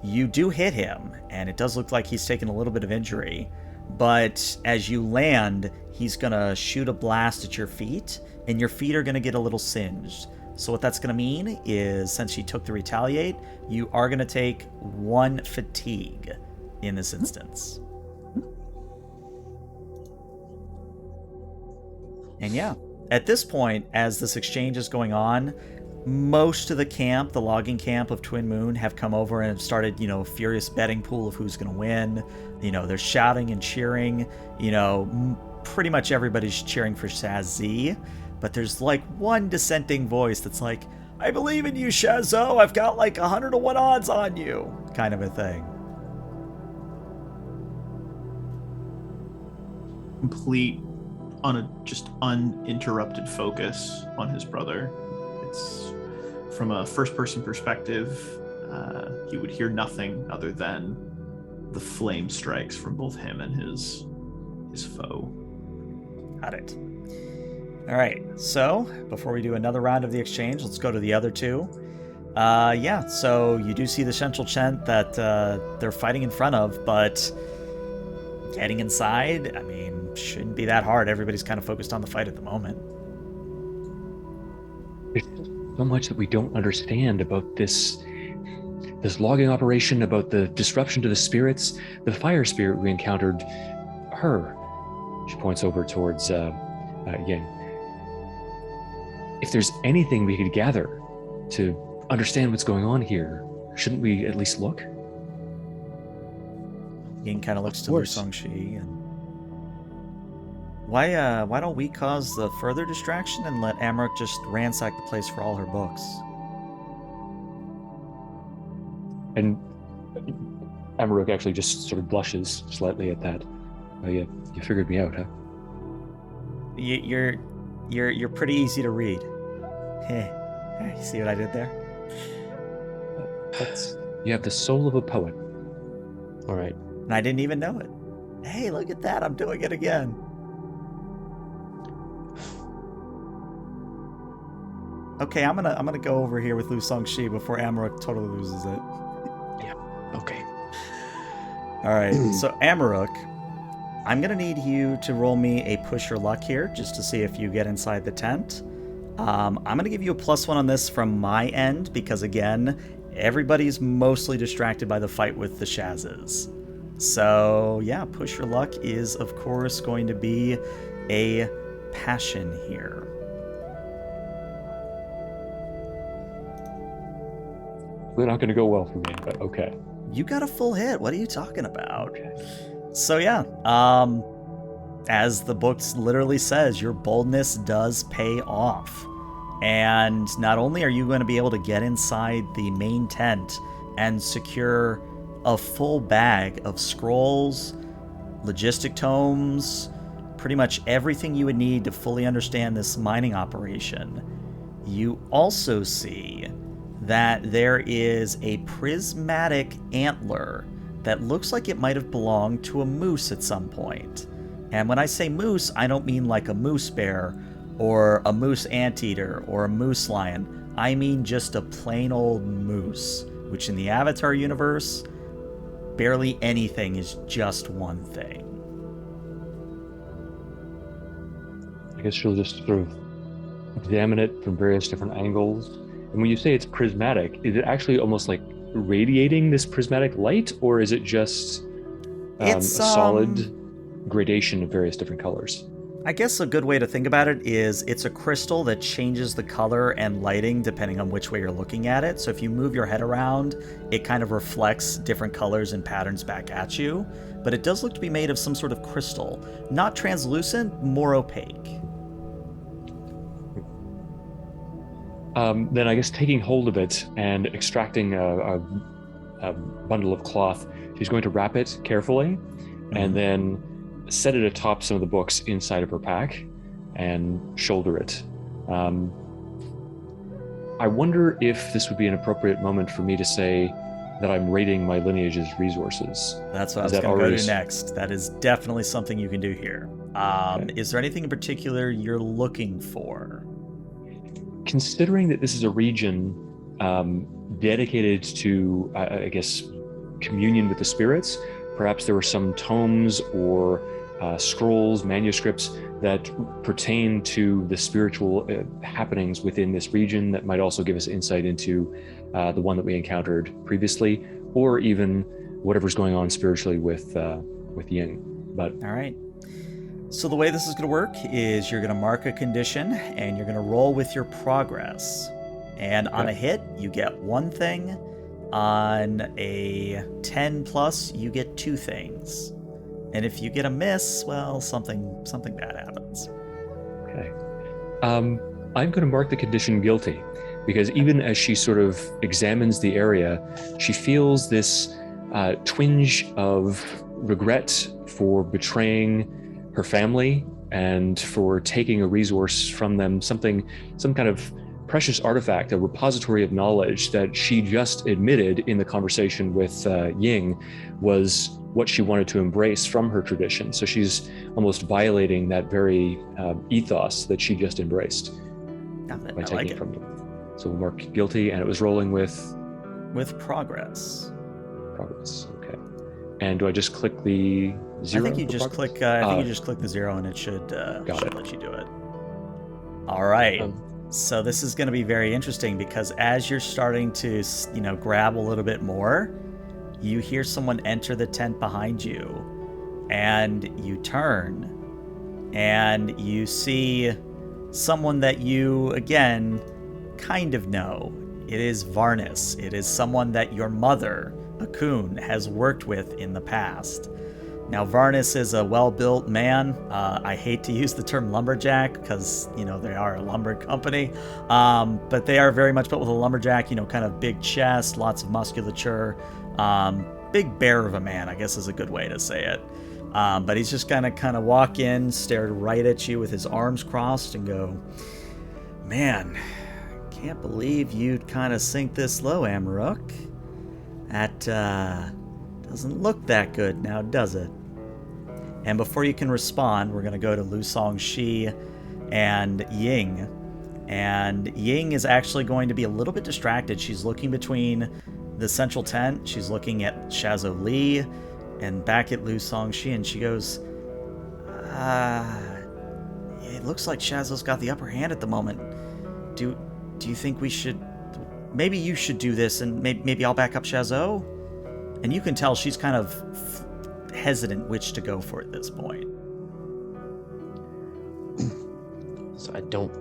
you do hit him, and it does look like he's taken a little bit of injury. But as you land, he's going to shoot a blast at your feet, and your feet are going to get a little singed. So what that's going to mean is, since you took the retaliate, you are going to take 1 fatigue in this instance. And yeah, at this point, as this exchange is going on, most of the camp, the logging camp of Twin Moon, have come over and have started, a furious betting pool of who's going to win. They're shouting and cheering. Pretty much everybody's cheering for Shaz. But there's like one dissenting voice that's like, I believe in you, Shazo. I've got like 100 to 1 odds on you, kind of a thing. Complete, just uninterrupted focus on his brother. It's from a first-person perspective. He would hear nothing other than the flame strikes from both him and his foe. Got it. All right, so before we do another round of the exchange, let's go to the other two. So you do see the central tent that they're fighting in front of, but getting inside, shouldn't be that hard. Everybody's kind of focused on the fight at the moment. There's so much that we don't understand about this logging operation, about the disruption to the spirits. The fire spirit we encountered, her. She points over towards Ying. If there's anything we could gather to understand what's going on here, shouldn't we at least look? Ying kind of looks to Lu Songxi and why don't we cause the further distraction and let Amarok just ransack the place for all her books? And Amarok actually just sort of blushes slightly at that. Oh, you figured me out, huh? You're pretty easy to read. Hey, you see what I did there? You have the soul of a poet. All right. And I didn't even know it. Hey, look at that. I'm doing it again. Okay, I'm gonna go over here with Lu Songxi before Amarok totally loses it. Yeah. Okay. All right. So Amarok, I'm gonna need you to roll me a push your luck here, just to see if you get inside the tent. I'm gonna give you a +1 on this from my end because, again, everybody's mostly distracted by the fight with the Shazes. So yeah, push your luck is of course going to be a passion here. They're not going to go well for me, but okay. You got a full hit. What are you talking about? Okay. So yeah, as the book literally says, your boldness does pay off. And not only are you going to be able to get inside the main tent and secure a full bag of scrolls, logistic tomes, pretty much everything you would need to fully understand this mining operation, you also see that there is a prismatic antler that looks like it might have belonged to a moose at some point. And when I say moose, I don't mean like a moose bear or a moose anteater or a moose lion. I mean just a plain old moose, which in the Avatar universe, barely anything is just one thing. I guess she'll just sort of examine it from various different angles. And when you say it's prismatic, is it actually almost like radiating this prismatic light, or is it just a solid gradation of various different colors? I guess a good way to think about it is it's a crystal that changes the color and lighting depending on which way you're looking at it. So if you move your head around, it kind of reflects different colors and patterns back at you. But it does look to be made of some sort of crystal. Not translucent, more opaque. Then I guess taking hold of it and extracting a bundle of cloth, she's going to wrap it carefully and then set it atop some of the books inside of her pack and shoulder it. I wonder if this would be an appropriate moment for me to say that I'm raiding my lineage's resources. That's what I was going to go to next. That is definitely something you can do here. Okay. Is there anything in particular you're looking for? Considering that this is a region dedicated to, I guess, communion with the spirits, perhaps there were some tomes or scrolls, manuscripts that pertain to the spiritual happenings within this region that might also give us insight into the one that we encountered previously, or even whatever's going on spiritually with Ying. But all right. So the way this is going to work is you're going to mark a condition and you're going to roll with your progress. And on a hit, you get one thing. On a 10 plus, you get two things. And if you get a miss, well, something bad happens. Okay. I'm going to mark the condition guilty, because even as she sort of examines the area, she feels this twinge of regret for betraying her family and for taking a resource from them, some kind of precious artifact, a repository of knowledge that she just admitted in the conversation with Ying was what she wanted to embrace from her tradition. So she's almost violating that very ethos that she just embraced by taking it from them. So we'll mark guilty, and it was rolling with progress. Progress. Okay. And do I just click the 0? I think you just click. I think you just click the 0, and it should let you do it. All right. So this is going to be very interesting, because as you're starting to, grab a little bit more, you hear someone enter the tent behind you, and you turn, and you see someone that you, again, kind of know. It is Varnus. It is someone that your mother, Akun, has worked with in the past. Now, Varnus is a well-built man. I hate to use the term lumberjack because, they are a lumber company. But they are very much built with a lumberjack, kind of big chest, lots of musculature. Big bear of a man, I guess is a good way to say it. But he's just going to kind of walk in, stare right at you with his arms crossed and go, "Man, can't believe you'd kind of sink this low, Amarok. That doesn't look that good now, does it?" And before you can respond, we're going to go to Lu Songshi and Ying. And Ying is actually going to be a little bit distracted. She's looking between the central tent. She's looking at Shazo Li and back at Lu Songshi, and she goes, it looks like Shazo's got the upper hand at the moment. Do you think we should... Maybe you should do this, and maybe I'll back up Shazo? And you can tell she's kind of hesitant which to go for at this point. So I don't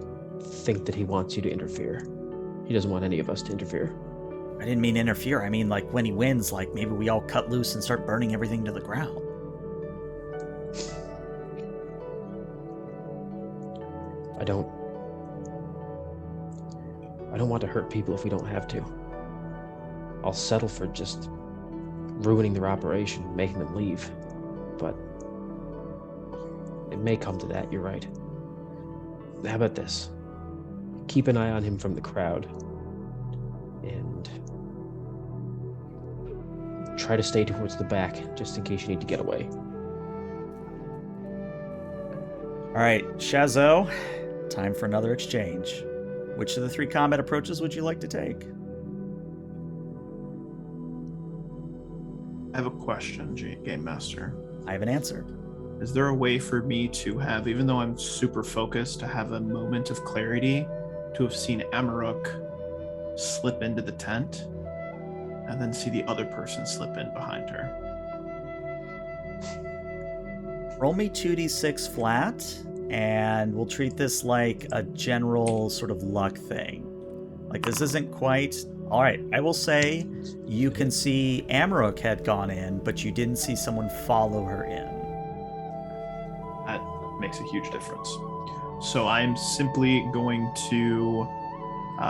think that he wants you to interfere. He doesn't want any of us to interfere. I didn't mean interfere. I mean, like, when he wins, like, maybe we all cut loose and start burning everything to the ground. I don't want to hurt people if we don't have to. I'll settle for just ruining their operation, making them leave. But it may come to that, you're right. How about this? Keep an eye on him from the crowd. And try to stay towards the back, just in case you need to get away. All right, Shazo, time for another exchange. Which of the 3 combat approaches would you like to take? I have a question, Game Master. I have an answer. Is there a way for me to have, even though I'm super focused, to have a moment of clarity, to have seen Amarok slip into the tent, and then see the other person slip in behind her? Roll me 2d6 flat, and we'll treat this like a general sort of luck thing. Like, this isn't quite... Alright, I will say you can see Amarok had gone in, but you didn't see someone follow her in. That makes a huge difference. So I'm simply going to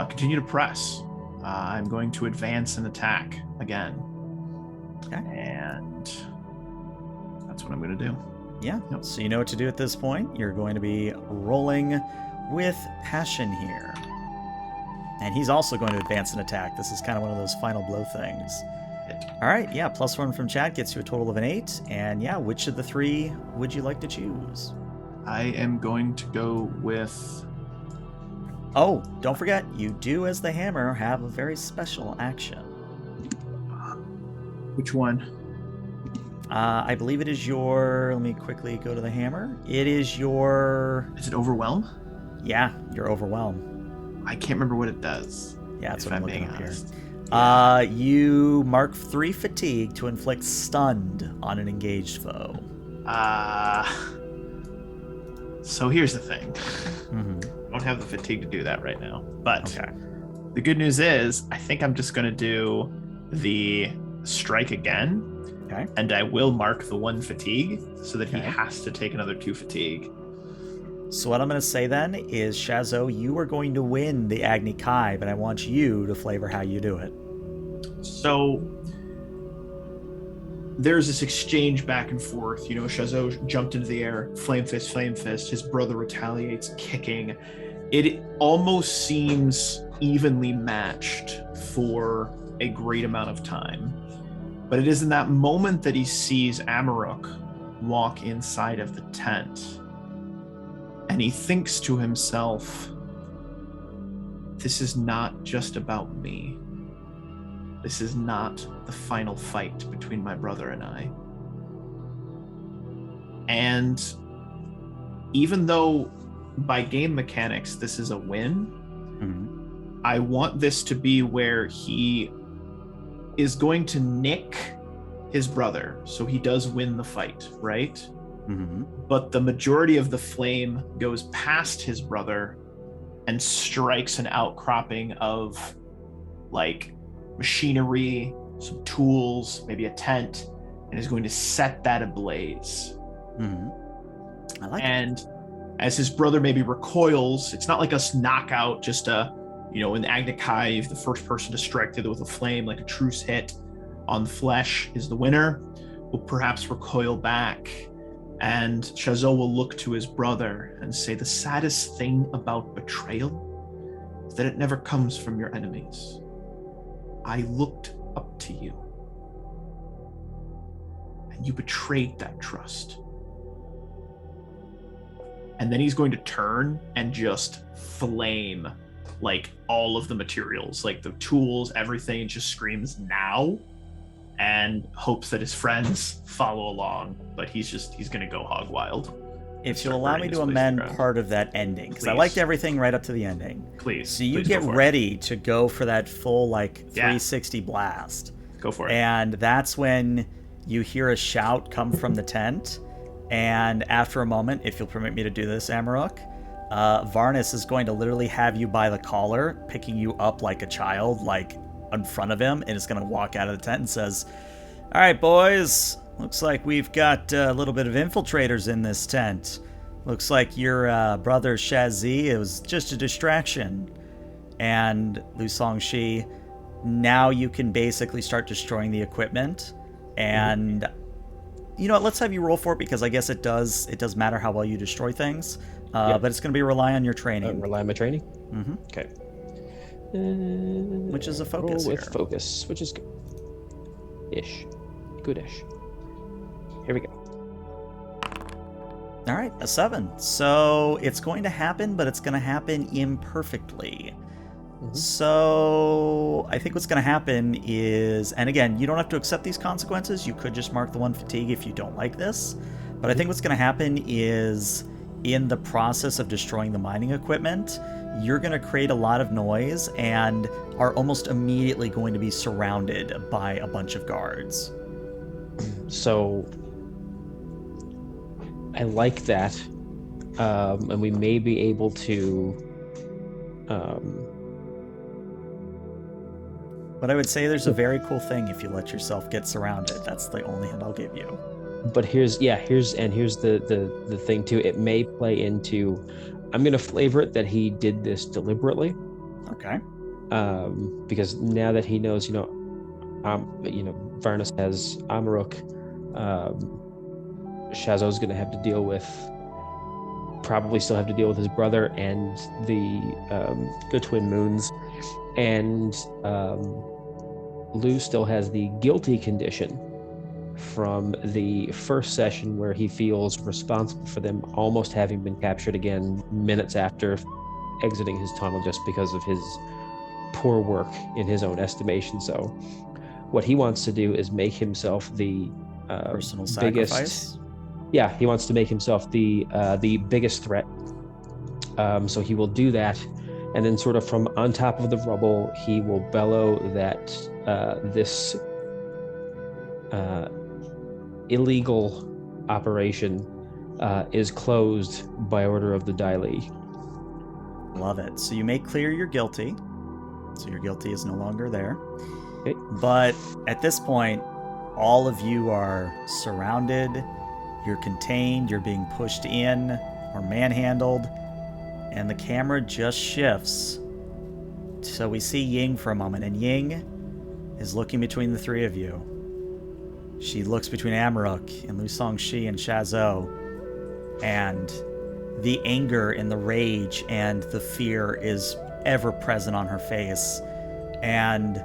continue to press. I'm going to advance and attack again. Okay. And that's what I'm going to do. Yeah, Yep. so you know what to do at this point. You're going to be rolling with passion here. And he's also going to advance and attack. This is kind of one of those final blow things. Hit. All right, yeah, +1 from Chad gets you a total of an 8. And yeah, which of the 3 would you like to choose? I am going to go with... Oh, don't forget, you do, as the hammer, have a very special action. Which one? I believe it is your... Let me quickly go to the hammer. It is your... Is it Overwhelm? Yeah, your Overwhelm. I can't remember what it does. Yeah, that's if what I'm being looking up here. honest. You mark 3 fatigue to inflict stunned on an engaged foe. So here's the thing. Mm-hmm. I don't have the fatigue to do that right now. But Okay. the good news is, I think I'm just going to do the strike again. Okay. And I will mark the 1 fatigue so that he Okay. has to take another 2 fatigue. So what I'm going to say then is, Shazo, you are going to win the Agni Kai, but I want you to flavor how you do it. So there's this exchange back and forth. You know, Shazo jumped into the air, flame fist, flame fist. His brother retaliates, kicking. It almost seems evenly matched for a great amount of time. But it is in that moment that he sees Amarok walk inside of the tent. And he thinks to himself, this is not just about me. This is not the final fight between my brother and I. And even though by game mechanics this is a win, Mm-hmm. I want this to be where he is going to nick his brother, so he does win the fight, right? Mm-hmm. But the majority of the flame goes past his brother and strikes an outcropping of like machinery, some tools, maybe a tent, and is going to set that ablaze. Mm-hmm. I like it. And as his brother maybe recoils, it's not like a knockout, just a, you know, in Agni Kai, if the first person to strike through with a flame, like a truce hit on flesh is the winner, will perhaps recoil back. And Shazo will look to his brother and say, the saddest thing about betrayal is that it never comes from your enemies. I looked up to you, and you betrayed that trust. And then he's going to turn and just flame like all of the materials, like the tools, everything, just screams now, and hopes that his friends follow along. But he's going to go hog wild. If you'll allow me to amend part of that ending, because I liked everything right up to the ending. Please. So you please get go for it. ready to go for that full, like, Yeah. 360 blast. Go for it. And that's when you hear a shout come from the tent. And after a moment, if you'll permit me to do this, Amarok, Varnus is going to literally have you by the collar, picking you up like a child, like in front of him, and is going to walk out of the tent and says, all right, boys, looks like we've got a little bit of infiltrators in this tent. Looks like your brother Shazi, it was just a distraction. And Lu Songshi, now you can basically start destroying the equipment. And you know what, let's have you roll for it, because I guess it does matter how well you destroy things. But it's going to be rely on your training. Rely on my training? Mm-hmm. Okay. Which is a focus roll with here. focus, which is good. Ish. Good-ish. Here we go. All right, a 7. So it's going to happen, but it's going to happen imperfectly. Mhm. So I think what's going to happen is, and again, you don't have to accept these consequences. You could just mark the 1 fatigue if you don't like this. But I think what's going to happen is, in the process of destroying the mining equipment, you're going to create a lot of noise and are almost immediately going to be surrounded by a bunch of guards. So I like that, and we may be able to. But I would say there's a very cool thing if you let yourself get surrounded. That's the only hint I'll give you. But here's the thing too. It may play into. I'm gonna flavor it that he did this deliberately. Okay. Because now that he knows, Varnus has Amarok, Shazo's gonna have to deal with. Probably still have to deal with his brother and the twin moons, and Lou still has the guilty condition from the first session where he feels responsible for them almost having been captured again minutes after exiting his tunnel just because of his poor work in his own estimation. So what he wants to do is make himself the Personal biggest sacrifice. Yeah, he wants to make himself the biggest threat. So he will do that, and then sort of from on top of the rubble, he will bellow that this illegal operation is closed by order of the Daili. Love it. So you make clear you're guilty. So your guilty is no longer there. Okay. But at this point, all of you are surrounded. You're contained, you're being pushed in or manhandled, and the camera just shifts. So we see Ying for a moment, and Ying is looking between the three of you. She looks between Amarok and Lu Songshi and Shazo, and the anger and the rage and the fear is ever present on her face. And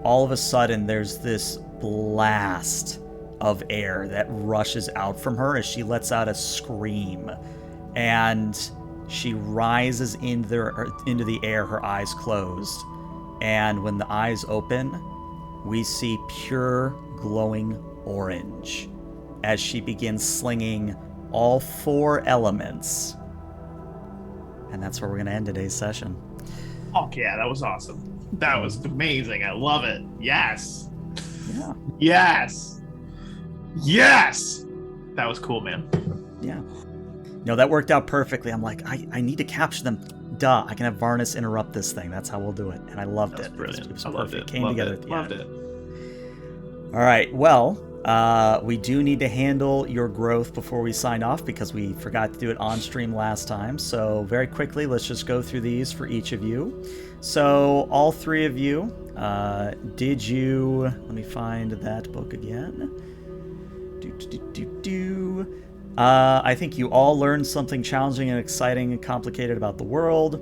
all of a sudden, there's this blast of air that rushes out from her as she lets out a scream, and she rises into the air, her eyes closed, and when the eyes open, we see pure glowing orange as she begins slinging all 4 elements. And that's where we're going to end today's session. Oh yeah, that was awesome. That was amazing. I love it. Yes. Yeah. Yes! That was cool, man. Yeah. No, that worked out perfectly. I'm like, I need to capture them. Duh, I can have Varnus interrupt this thing. That's how we'll do it. And I loved it. Brilliant. It was I loved perfect. it. Came Loved together it. at the Loved end. it. All right. Well, we do need to handle your growth before we sign off because we forgot to do it on stream last time. So very quickly, let's just go through these for each of you. So all 3 of you, did you... Let me find that book again. I think you all learned something challenging and exciting and complicated about the world.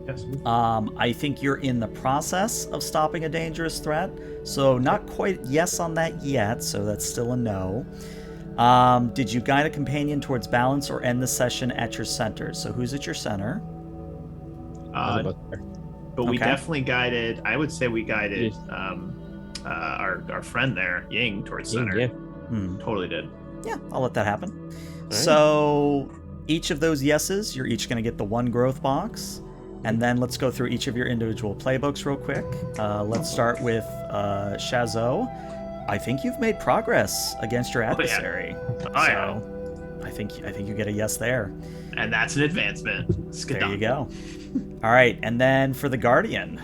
Yes. I think you're in the process of stopping a dangerous threat, so not quite yes on that yet, so that's still a no. Did you guide a companion towards balance or end the session at your center? So who's at your center? But we Okay. definitely guided, I would say we guided our friend there, Ying, towards center. Yeah. Totally did. Yeah, I'll let that happen. right. So each of those yeses, you're each going to get the 1 growth box. And then let's go through each of your individual playbooks real quick. Let's start with Shazo. I think you've made progress against your adversary. Oh, I think you get a yes there. And that's an advancement. There you go. All right, and then for the Guardian,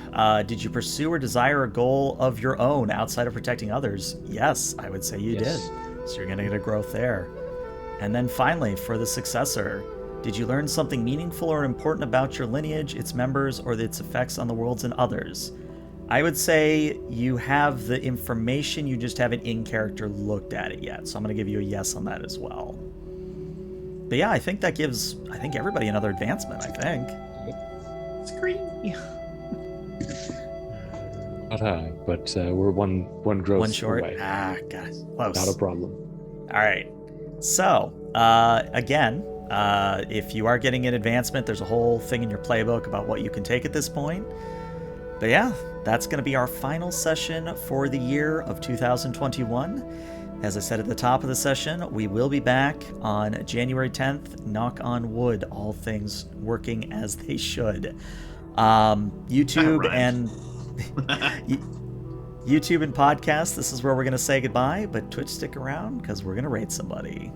did you pursue or desire a goal of your own outside of protecting others? Yes, I would say you did. So you're going to get a growth there. And then finally, for the Successor, did you learn something meaningful or important about your lineage, its members, or its effects on the worlds and others? I would say you have the information, you just haven't in character looked at it yet. So I'm going to give you a yes on that as well. But yeah, I think that gives everybody another advancement, I think. Scree. But we're one growth 1 short. away. Gosh, close. Not a problem. All right. So, again, if you are getting an advancement, there's a whole thing in your playbook about what you can take at this point. But yeah, that's going to be our final session for the year of 2021. As I said at the top of the session, we will be back on January 10th. Knock on wood, all things working as they should. YouTube and YouTube and podcast, this is where we're going to say goodbye, but Twitch, stick around because we're going to raid somebody.